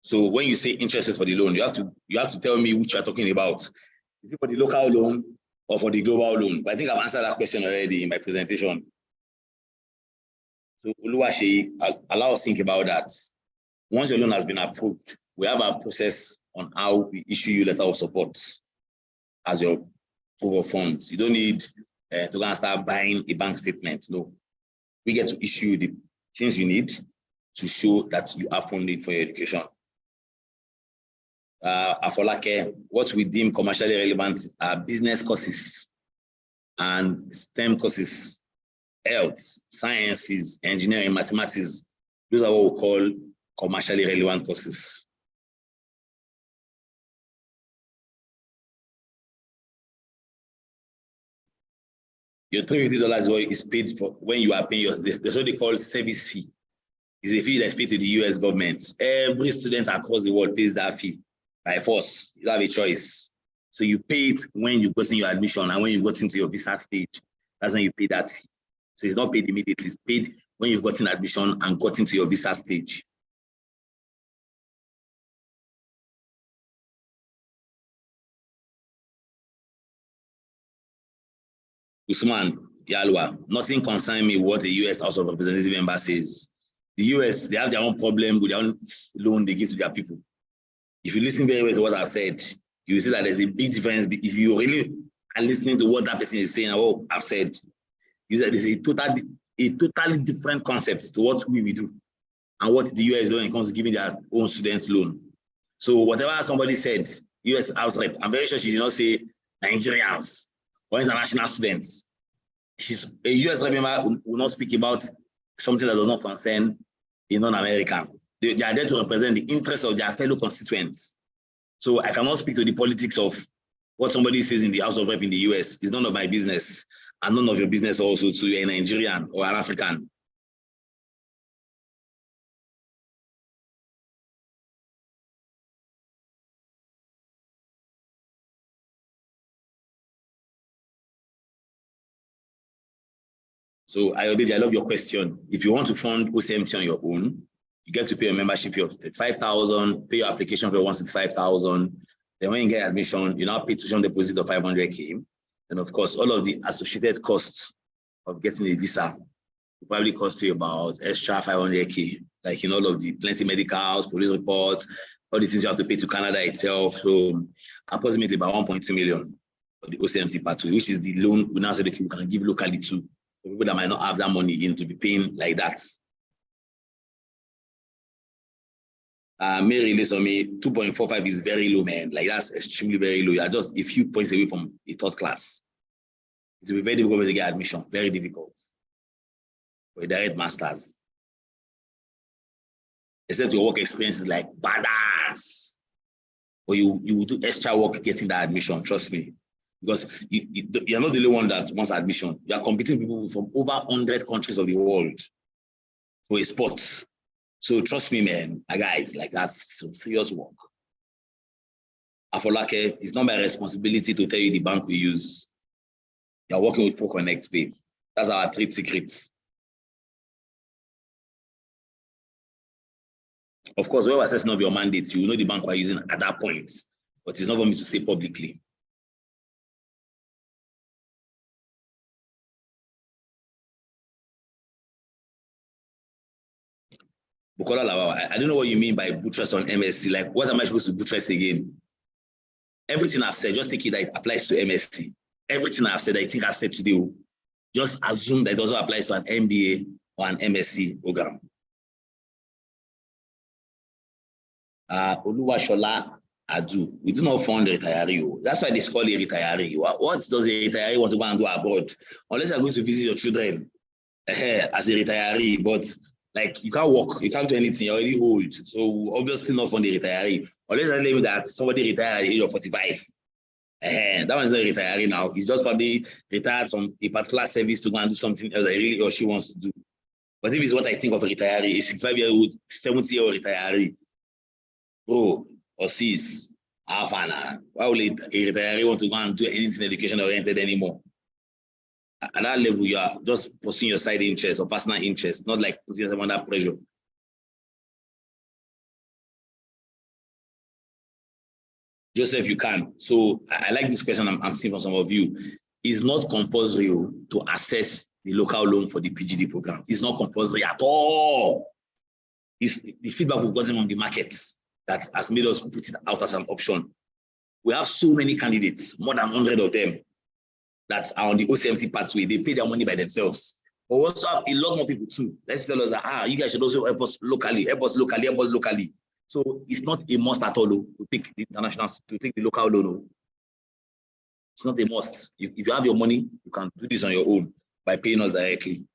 Speaker 1: So when you say interested for the loan, you have to tell me which you are talking about. Is it for the local loan or for the global loan? But I think I've answered that question already in my presentation. So Oluwaseyi, allow us to think about that. Once your loan has been approved, we have a process on how we issue you letter of support as your proof of funds. You don't need to go and start buying a bank statement. No, we get to issue the things you need to show that you are funding for your education. Afolake, what we deem commercially relevant are business courses and STEM courses, health, sciences, engineering, mathematics. Those are what we call commercially relevant courses. Your $350 is paid for when you are paying your, that's what they call service fee. It's a fee that's paid to the US government. Every student across the world pays that fee by force. You have a choice. So you pay it when you got in your admission and when you got into your visa stage. That's when you pay that fee. So it's not paid immediately. It's paid when you've gotten admission and got into your visa stage. Usman Yalwa, nothing concerns me what the US House of Representatives member says. The US, they have their own problem with their own loan they give to their people. If you listen very well to what I've said, you will see that there's a big difference. If you really are listening to what that person is saying and what I've said, you said there's a totally different concept to what we do and what the US is doing when it comes to giving their own students loan. So whatever somebody said, US House Rep, I'm very sure she did not say Nigerians or international students. She's a US Rep member will not speak about something that does not concern a non-American. They are there to represent the interests of their fellow constituents. So I cannot speak to the politics of what somebody says in the House of Rep in the US. It's none of my business, and none of your business also to a Nigerian or an African. So Ayodele, I love your question. If you want to fund OCMT on your own, you get to pay a membership fee of $35,000, pay your application for $165,000. Then when you get admission, you now pay tuition deposit of $500K. And of course, all of the associated costs of getting a visa will probably cost you about extra $500K, like in all of the plenty medicals, police reports, all the things you have to pay to Canada itself. So approximately about 1.2 million for the OCMT pathway, which is the loan we now say that we can give locally to people that might not have that money in to be paying like that. Mary listen me, 2.45 is very low, man. Like that's extremely very low. You're just a few points away from a third class. It will be very difficult to get admission. Very difficult for a direct master's. Except your work experience is like badass, or you will do extra work getting that admission. Trust me, because you're not the only one that wants admission. You are competing with people from over 100 countries of the world for a spot. So trust me, man, guys, like that's some serious work. Afolake, it's not my responsibility to tell you the bank we use. You're working with ProConnect, babe. That's our trade secrets. Of course, when we're setting up your mandate, you know the bank we're using at that point, but it's not for me to say publicly. Bukola Lawawa, I don't know what you mean by buttress on MSc. Like, what am I supposed to buttress again? Everything I've said, just take it that it applies to MSc. Everything I've said, I think I've said today, just assume that it also applies to an MBA or an MSc program. Oluwashola Adu, we do not fund a retiree. That's why they call a retiree. What does a retiree want to go and do abroad? Unless you're going to visit your children as a retiree, but like you can't work, you can't do anything, you're already old. So obviously not fund a retiree. Unless I tell you that somebody retired at the age of 45. That one's not a retiree now. He's just probably retired from a particular service to go and do something else that he really or she wants to do. But if it's what I think of a retiree, a 65-year-old, 70-year-old retiree, bro, or sis, why would a retiree want to go and do anything education oriented anymore? At that level, you are just pursuing your side interest or personal interest, not like putting yourself under pressure. Joseph, you can. So I like this question I'm seeing from some of you. It's not compulsory to access the local loan for the PGD program. It's not compulsory at all. It's the feedback we've gotten from the markets. that has made us put it out as an option. We have so many candidates, more than 100 of them, that are on the OCMT pathway. They pay their money by themselves. But we also have a lot more people too. Let's tell us that, you guys should also help us locally, help us locally. So it's not a must at all to take the international, to take the local loan. It's not a must. If you have your money, you can do this on your own by paying us directly.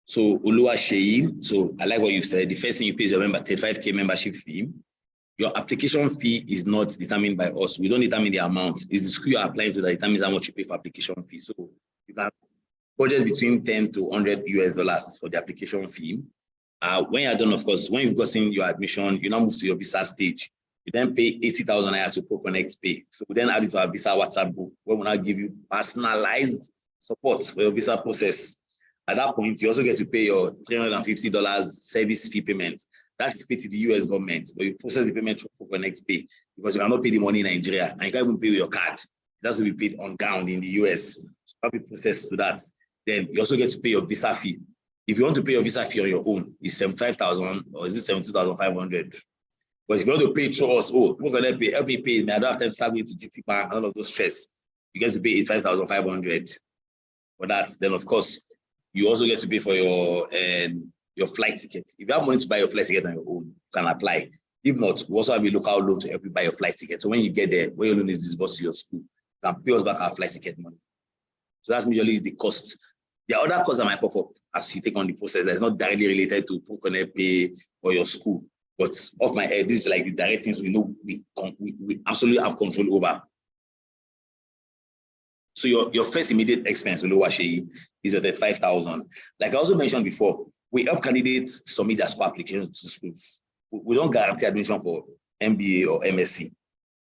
Speaker 1: So Oluwaseyi, so I like what you said. The first thing you pay is your 35K membership fee. Your application fee is not determined by us. We don't determine the amount. It's the school you're applying to that determines how much you pay for application fee. So you can budget between 10 to 100 US dollars for the application fee. When you're done, of course, when you've gotten your admission, you now move to your visa stage. You then pay 80,000 naira to ProConnect Pay. So we then add it to our visa WhatsApp group, where we'll now give you personalized support for your visa process. At that point, you also get to pay your $350 service fee payment. That is paid to the US government, but you process the payment through ProConnect Pay because you cannot pay the money in Nigeria and you can't even pay with your card. It has to be paid on ground in the US. So that will be processed to that. Then you also get to pay your visa fee. If you want to pay your visa fee on your own, it's 75,000 or is it 72,500? But if you want to pay through us, we're going to pay, help me pay. I don't have time to start going to GT Bank and all of those stress. You get to pay 85,500 for that. Then, of course, you also get to pay for your flight ticket. If you have money to buy your flight ticket on your own, you can apply. If not, we also have a local loan to help you buy your flight ticket. So when you get there, when your loan is disbursed to your school, you can pay us back our flight ticket money. So that's usually the cost. There are other costs that might pop up as you take on the process that's not directly related to ProConnect Pay or your school. But off my head, this is like the direct things we know we absolutely have control over. So your first immediate expense, Oluwaseyi, is your 35,000. Like I also mentioned before, we help candidates submit their school applications to schools. We don't guarantee admission for MBA or MSc,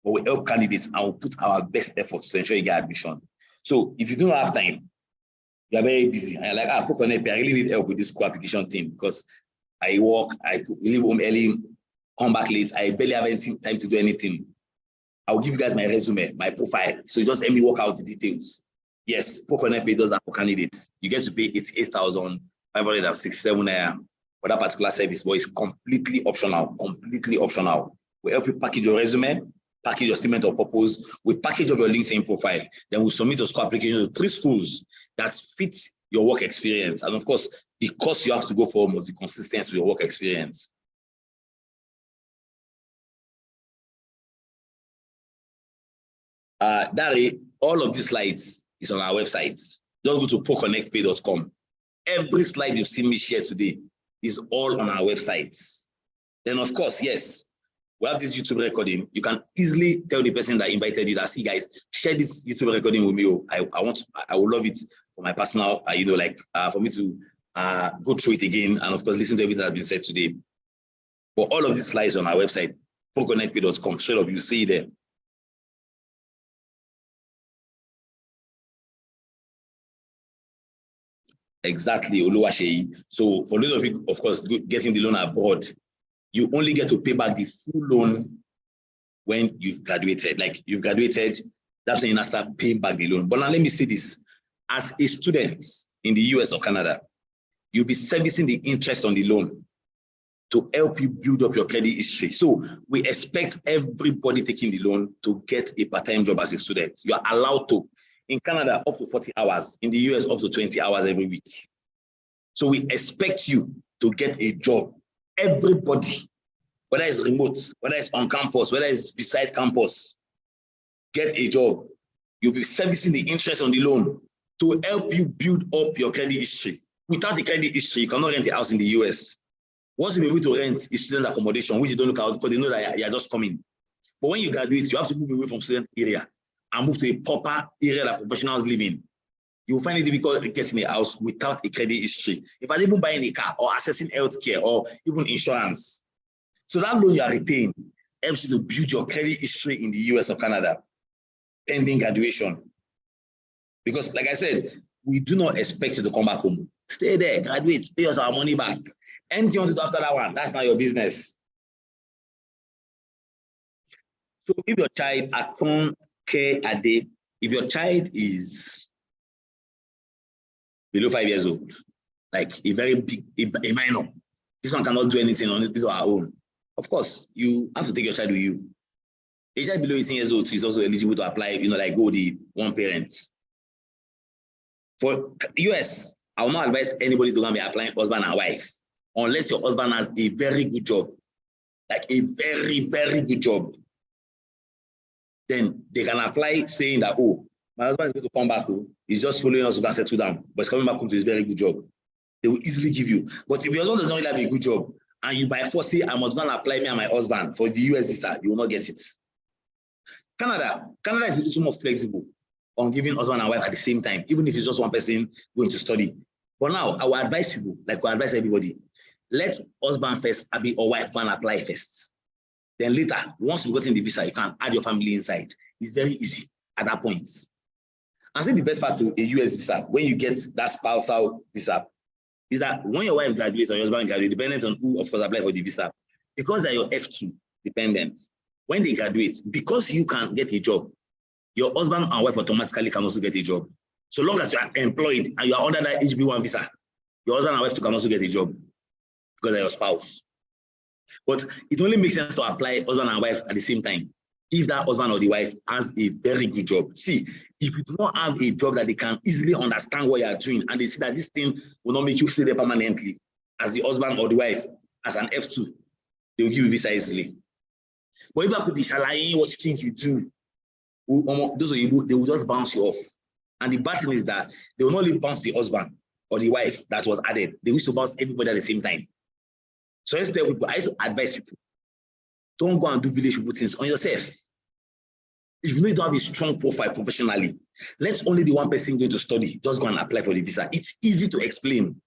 Speaker 1: but we help candidates and we'll put our best efforts to ensure you get admission. So if you don't have time, you're very busy, and you're like, ProConnect, I really need help with this school application thing because I work, I leave home early, come back late, I barely have any time to do anything. I'll give you guys my resume, my profile. So just let me work out the details. Yes, ProConnect Pay does that for candidates. You get to pay 88,567 for that particular service, but it's completely optional, We help you package your resume, package your statement of purpose, we package up your LinkedIn profile, then we'll submit a school application to 3 schools that fit your work experience. And of course, the course you have to go for must be consistent with your work experience. Dari, all of these slides is on our website. Just go to ProConnectPay.com. Every slide you've seen me share today is all on our website. Then, of course, yes, we have this YouTube recording. You can easily tell the person that invited you that, see, guys, share this YouTube recording with me. I would love it for my personal, for me to go through it again and, of course, listen to everything that has been said today. But all of these slides on our website, ProConnectPay.com. Straight up, you see it there. Exactly, Oluwaseyi. So for those of you, of course, getting the loan abroad, you only get to pay back the full loan when you've graduated. Like you've graduated, that's when you start paying back the loan. But now let me say this. As a student in the US or Canada, you'll be servicing the interest on the loan to help you build up your credit history. So we expect everybody taking the loan to get a part-time job as a student. You are allowed to. In Canada, up to 40 hours. In the US, up to 20 hours every week. So we expect you to get a job. Everybody, whether it's remote, whether it's on campus, whether it's beside campus, get a job. You'll be servicing the interest on the loan to help you build up your credit history. Without the credit history, you cannot rent a house in the US. Once you're able to rent is student accommodation, which you don't look out because they know that you're just coming. But when you graduate, you have to move away from student area and move to a proper area that professionals live in. You will find it difficult getting a house without a credit history. If I'm even buying a car or accessing healthcare or even insurance. So that loan you are repaying helps you to build your credit history in the US or Canada, pending graduation. Because like I said, we do not expect you to come back home. Stay there, graduate, pay us our money back. Anything you want to do after that one, that's not your business. So if your child, Akon K Ade, if your child is below 5 years old, like a very big, a minor, this one cannot do anything on this on our own. Of course, you have to take your child with you. A child below 18 years old is also eligible to apply, like go the one parent. For US, I will not advise anybody to go and be applying husband and wife unless your husband has a very good job, like a very, very good job. Then they can apply saying that, oh, my husband is going to come back. He's just following us to go and settle down, but he's coming back home to his very good job. They will easily give you. But if your husband does not really have a good job, and you by force say, I must not apply me and my husband for the US visa, you will not get it. Canada is a little more flexible on giving husband and wife at the same time, even if it's just one person going to study. But now, I will advise people, like I advise everybody, let husband first or wife go and apply first. Then later, once you've gotten the visa, you can add your family inside. It's very easy at that point. And say the best part to a US visa, when you get that spousal visa, is that when your wife graduates or your husband graduates, dependent on who, of course, apply for the visa, because they're your F2 dependents, when they graduate, because you can get a job, your husband and wife automatically can also get a job. So long as you are employed and you are under that HB1 visa, your husband and wife can also get a job because they're your spouse. But it only makes sense to apply husband and wife at the same time if that husband or the wife has a very good job. See, if you do not have a job that they can easily understand what you are doing and they see that this thing will not make you stay there permanently as the husband or the wife, as an F2, they will give you visa easily. But if you have to be shalaying what you think you do, those are they will just bounce you off. And the bad thing is that they will not only bounce the husband or the wife that was added, they wish to bounce everybody at the same time. So I used to tell people, I used to advise people, don't go and do village people things on yourself. If you know you don't have a strong profile professionally, let only the one person going to study just go and apply for the visa. It's easy to explain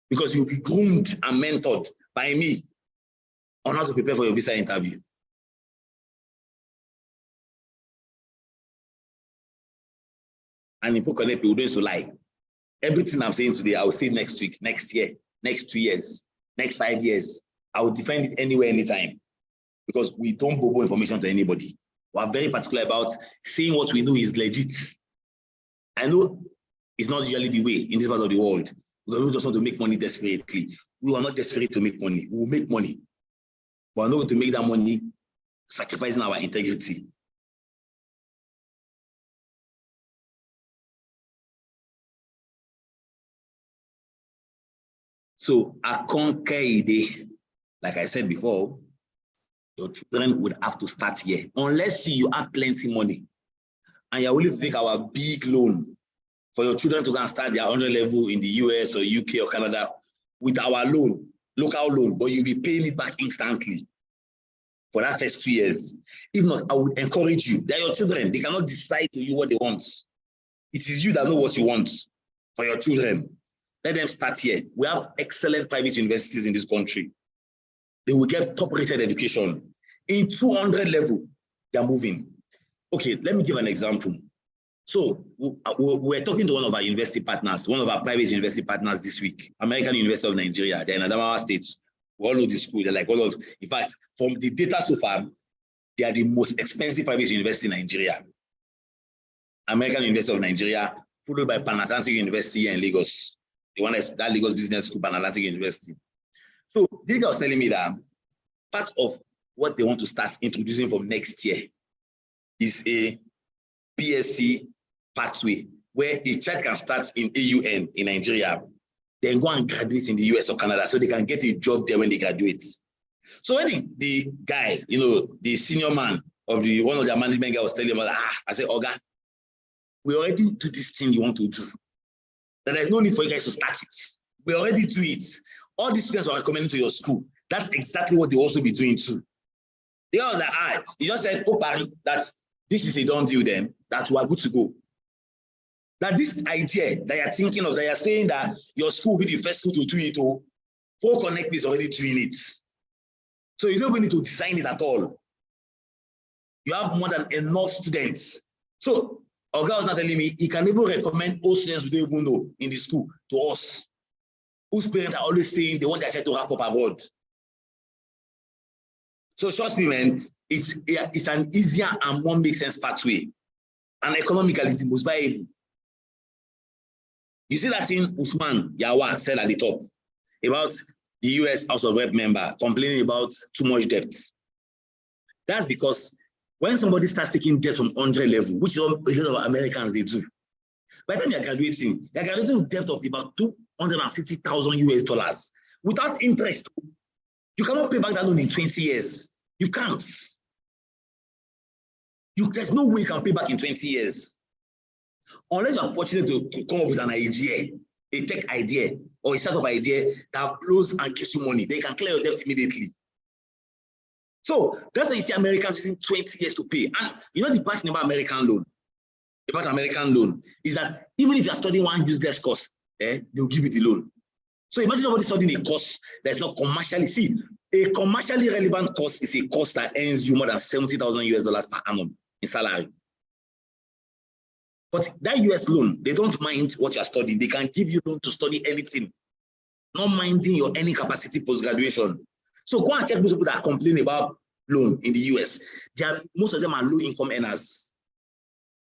Speaker 1: because you'll be groomed and mentored by me on how to prepare for your visa interview. And in Poconnect, people don't lie. Everything I'm saying today, I will say next week, next year, next 2 years, next 5 years. I will defend it anywhere, anytime, because we don't bobo information to anybody. We are very particular about saying what we know is legit. I know it's not usually the way in this part of the world, because we just want to make money desperately. We are not desperate to make money. We will make money. But we're not going to make that money sacrificing our integrity. So, like I said before, your children would have to start here. Unless you have plenty money and you're willing to take our big loan for your children to go and start their 100 level in the US or UK or Canada with our loan, local loan, but you'll be paying it back instantly for that first 2 years. If not, I would encourage you. They're your children. They cannot decide to you what they want. It is you that know what you want for your children. Let them start here. We have excellent private universities in this country. They will get top-rated education. In 200 level, they're moving. Okay, let me give an example. So we're talking to one of our university partners, one of our private university partners this week, American University of Nigeria. They're in Adamawa State. We all know the school. They're like one of, in fact, from the data so far, they are the most expensive private university in Nigeria. American University of Nigeria, followed by Pan Atlantic University here in Lagos. The one that's that Lagos Business School, Pan Atlantic University. So this guy was telling me that part of what they want to start introducing from next year is a PSC pathway where a child can start in AUN in Nigeria, then go and graduate in the US or Canada so they can get a job there when they graduate. So when the guy, the senior man of one of their management guy was telling me, I said, Oga, we already do this thing you want to do. That there's no need for you guys to start it. We already do it. All these students are coming to your school. That's exactly what they also be doing too. They are like, you just said, oh, Barry, that this is a done deal then, that we are good to go. That this idea that you're thinking of, that you're saying that your school will be the first school to do it, Poconnect is already doing it. So you don't even need to design it at all. You have more than enough students. So Oga was not telling me he can even recommend all students we don't even know in the school to us, whose parents are always saying they want their child to wrap up abroad. So trust me, man, it's an easier and more make sense pathway. and economically it's the most viable. You see that thing Usman Yawa said at the top about the US House of Rep member complaining about too much debt. That's because when somebody starts taking debt from 100 level, which is what a lot of Americans they do, by the time you're graduating with debt of about $250,000 without interest. You cannot pay back that loan in 20 years. You can't. There's no way you can pay back in 20 years. Unless you're fortunate to come up with an idea, a tech idea, or a startup idea that blows and gives you money, they can clear your debt immediately. So that's why you see Americans using 20 years to pay. And you know the bad thing about American loan, is that even if you're studying one useless course, they'll give you the loan. So imagine somebody studying a course that's not commercially. See, a commercially relevant course is a course that earns you more than $70,000 per annum in salary. But that US loan, they don't mind what you're studying. They can give you loan to study anything, not minding your earning capacity post-graduation. So go and check those people that complain about loan in the US. Most of them are low-income earners.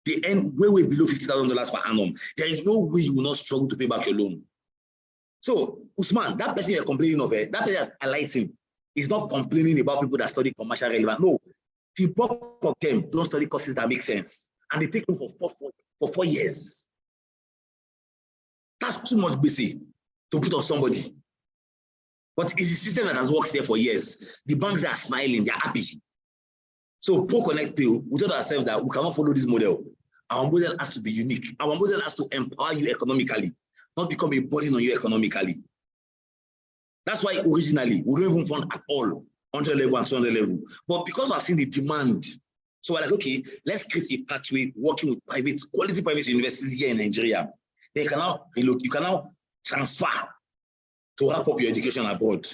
Speaker 1: They earn way below $50,000 per annum. There is no way you will not struggle to pay back your loan. So Usman, that person you're complaining of, that person highlighting is not complaining about people that study commercial relevant. No, the bulk of them don't study courses that make sense, and they take them for 4 years. That's too much busy to put on somebody. But it's a system that has worked there for years. The banks are smiling, they're happy. So ProConnect Pay, we told ourselves that we cannot follow this model. Our model has to be unique. Our model has to empower you economically, not become a burden on you economically. That's why originally we don't even fund at all 100 level and 200 level. But because I've seen the demand, so we're like, okay, let's create a pathway working with quality private universities here in Nigeria. You can now transfer to wrap up your education abroad.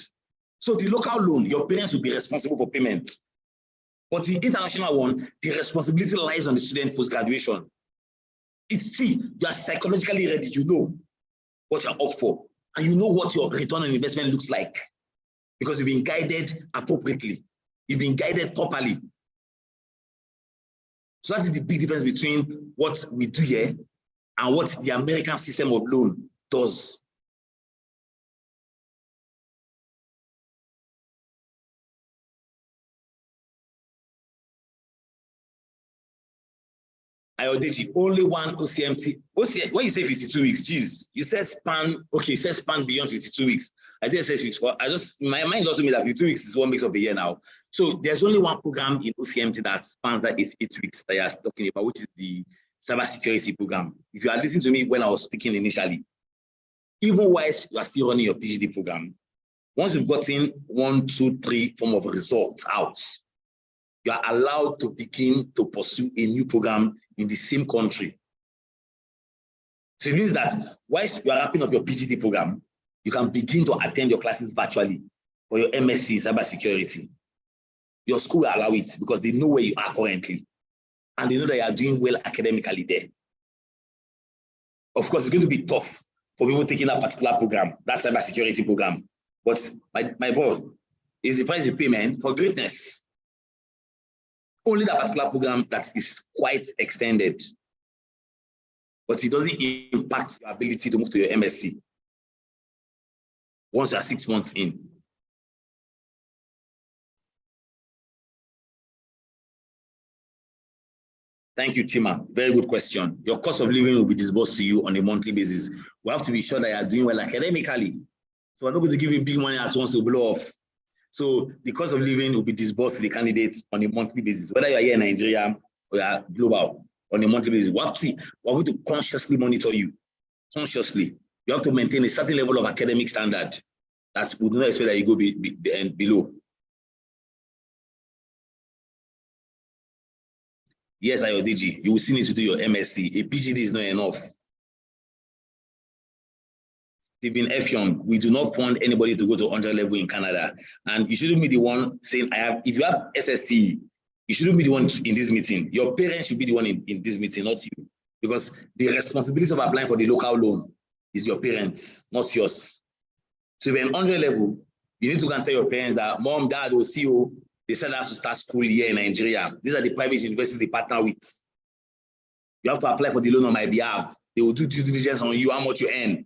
Speaker 1: So the local loan, your parents will be responsible for payment. But the international one, the responsibility lies on the student post-graduation. You are psychologically ready, you know what you're up for, and you know what your return on investment looks like, because you've been guided appropriately. You've been guided properly. So that is the big difference between what we do here and what the American system of loan does. Ayodeji, only one OCMT. When you say 52 weeks, geez, you said span, okay, you said span beyond 52 weeks. I didn't say 52. Well, my mind also means that 52 weeks is 1 week of a year now. So there's only one program in OCMT that spans that 8 weeks that you're talking about, which is the cybersecurity program. If you are listening to me when I was speaking initially, even whilst you are still running your PhD program, once you've gotten 1, 2, 3 form of results out, you are allowed to begin to pursue a new program in the same country. So it means that whilst you are wrapping up your PhD program, you can begin to attend your classes virtually for your MSc in cybersecurity. Your school will allow it because they know where you are currently, and they know that you are doing well academically there. Of course, it's going to be tough for people taking that particular program, that cybersecurity program. But my boss is the price you pay, man, for greatness. Only that particular program that is quite extended, but it doesn't impact your ability to move to your MSc once you are 6 months in. Thank you, Chima. Very good question. Your cost of living will be disbursed to you on a monthly basis. We have to be sure that you are doing well academically. So we're not going to give you big money at once to blow off. So the cost of living will be disbursed to the candidates on a monthly basis, whether you're here in Nigeria or you're global, on a monthly basis. We're going to consciously monitor you. Consciously. You have to maintain a certain level of academic standard. That would not expect that you go below. Yes, Ayodeji, you will still need to do your MSc. A PhD is not enough. Stephen F. Young, we do not want anybody to go to 100 level in Canada. And you shouldn't be the one saying, if you have SSC, you shouldn't be the one in this meeting. Your parents should be the one in this meeting, not you. Because the responsibility of applying for the local loan is your parents, not yours. So if you're in 100 level, you need to go and tell your parents that mom, dad, or CEO, they said us to start school here in Nigeria. These are the private universities they partner with. You have to apply for the loan on my behalf. They will do due diligence on you, how much you earn.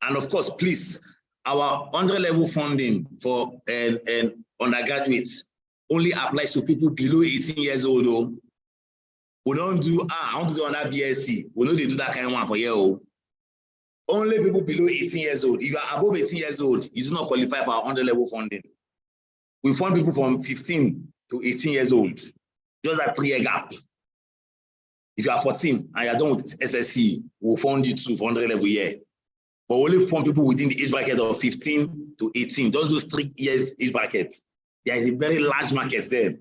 Speaker 1: And of course, please, our underlevel funding for undergraduates only applies to people below 18 years old. Though. We don't do, I want to do another BSc. We know they do that kind of one for you. Only people below 18 years old. If you are above 18 years old, you do not qualify for our underlevel funding. We fund people from 15 to 18 years old. Just a 3-year gap. If you are 14 and you are done with SSC, we'll fund you to for underlevel year. But only fund people within the age bracket of 15 to 18. Just those 3 years age brackets. There is a very large market there.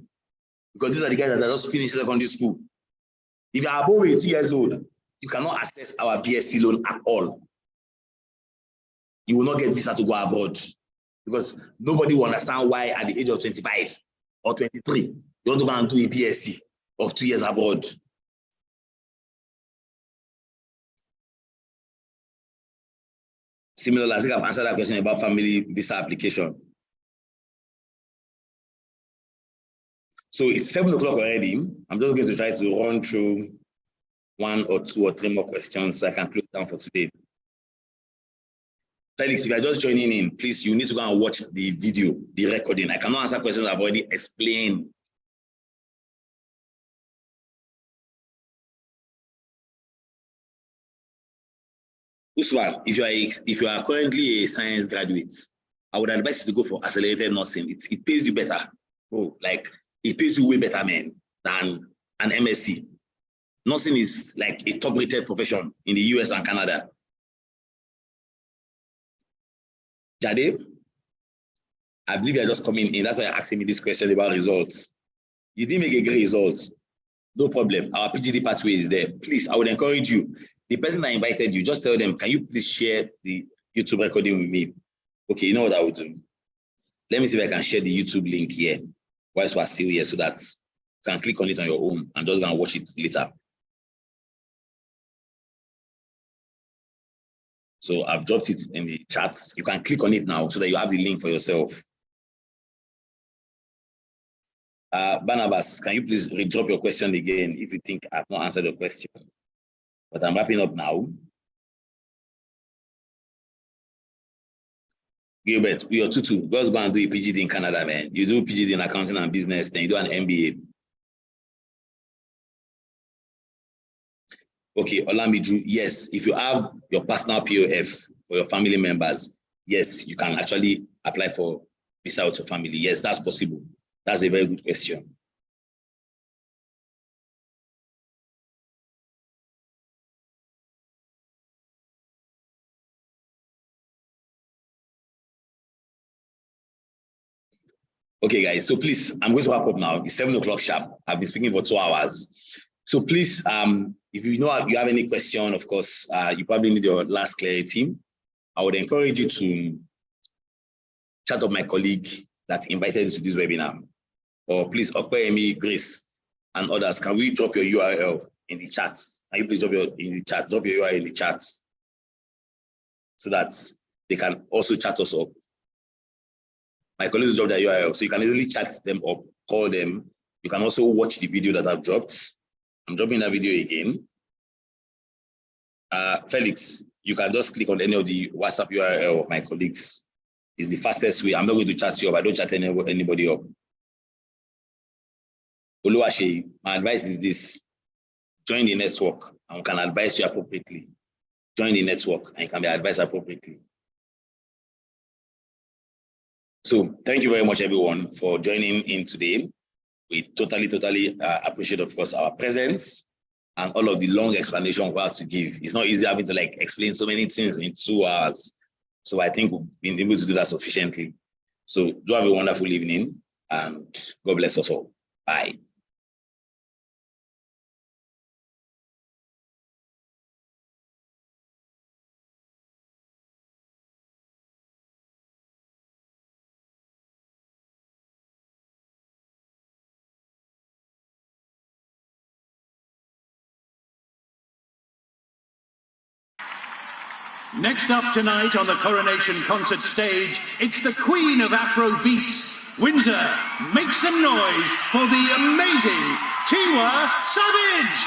Speaker 1: Because these are the guys that are just finished secondary school. If you are above 18 years old, you cannot access our BSc loan at all. You will not get visa to go abroad because nobody will understand why at the age of 25 or 23, you want to go and do a BSc of 2 years abroad. Similarly, I think I've answered that question about family visa application. So it's 7 o'clock already. I'm just going to try to run through 1 or 2 or 3 more questions so I can close down for today. Felix, if you're just joining in, please, you need to go and watch the video, the recording. I cannot answer questions I've already explained. Usman, if you are currently a science graduate, I would advise you to go for accelerated nursing. It pays you better. Oh, like it pays you way better, man, than an MSc. Nursing is like a top-rated profession in the US and Canada. Jade, I believe you're just coming in. That's why you're asking me this question about results. You didn't make a great result. No problem. Our PGD pathway is there. Please, I would encourage you. The person that invited you, just tell them, can you please share the YouTube recording with me? Okay, you know what I would do? Let me see if I can share the YouTube link here whilst we're still here so that you can click on it on your own and just go and watch it later. So I've dropped it in the chats. You can click on it now so that you have the link for yourself. Barnabas, can you please redrop your question again if you think I've not answered your question? But I'm wrapping up now. Gilbert, we are tutu. Just go and do a PGD in Canada, man. You do PGD in accounting and business, then you do an MBA. Okay, Olamiju, yes, if you have your personal POF for your family members, yes, you can actually apply for visa with your family. Yes, that's possible. That's a very good question. Okay, guys, so please, I'm going to wrap up now. It's 7 o'clock sharp. I've been speaking for 2 hours. So please, if you know you have any question, of course, you probably need your last clarity. I would encourage you to chat up my colleague that invited you to this webinar. Or please, Okpeyemi, Grace, and others, can we drop your URL in the chat? Can you please drop your URL in the chat so that they can also chat us up? My colleagues dropped their URL, so you can easily chat them up, call them. You can also watch the video that I've dropped. I'm dropping that video again. Felix, you can just click on any of the WhatsApp URL of my colleagues. It's the fastest way. I'm not going to chat you up. I don't chat anybody up. Oluwaseyi, my advice is this. Join the network and we can advise you appropriately. Join the network and you can be advised appropriately. So thank you very much, everyone, for joining in today. We totally appreciate, of course, our presence and all of the long explanation we have to give. It's not easy having to explain so many things in 2 hours. So I think we've been able to do that sufficiently. So do have a wonderful evening and God bless us all. Bye.
Speaker 2: Next up tonight on the Coronation Concert stage, it's the Queen of Afro Beats. Windsor, make some noise for the amazing Tiwa Savage!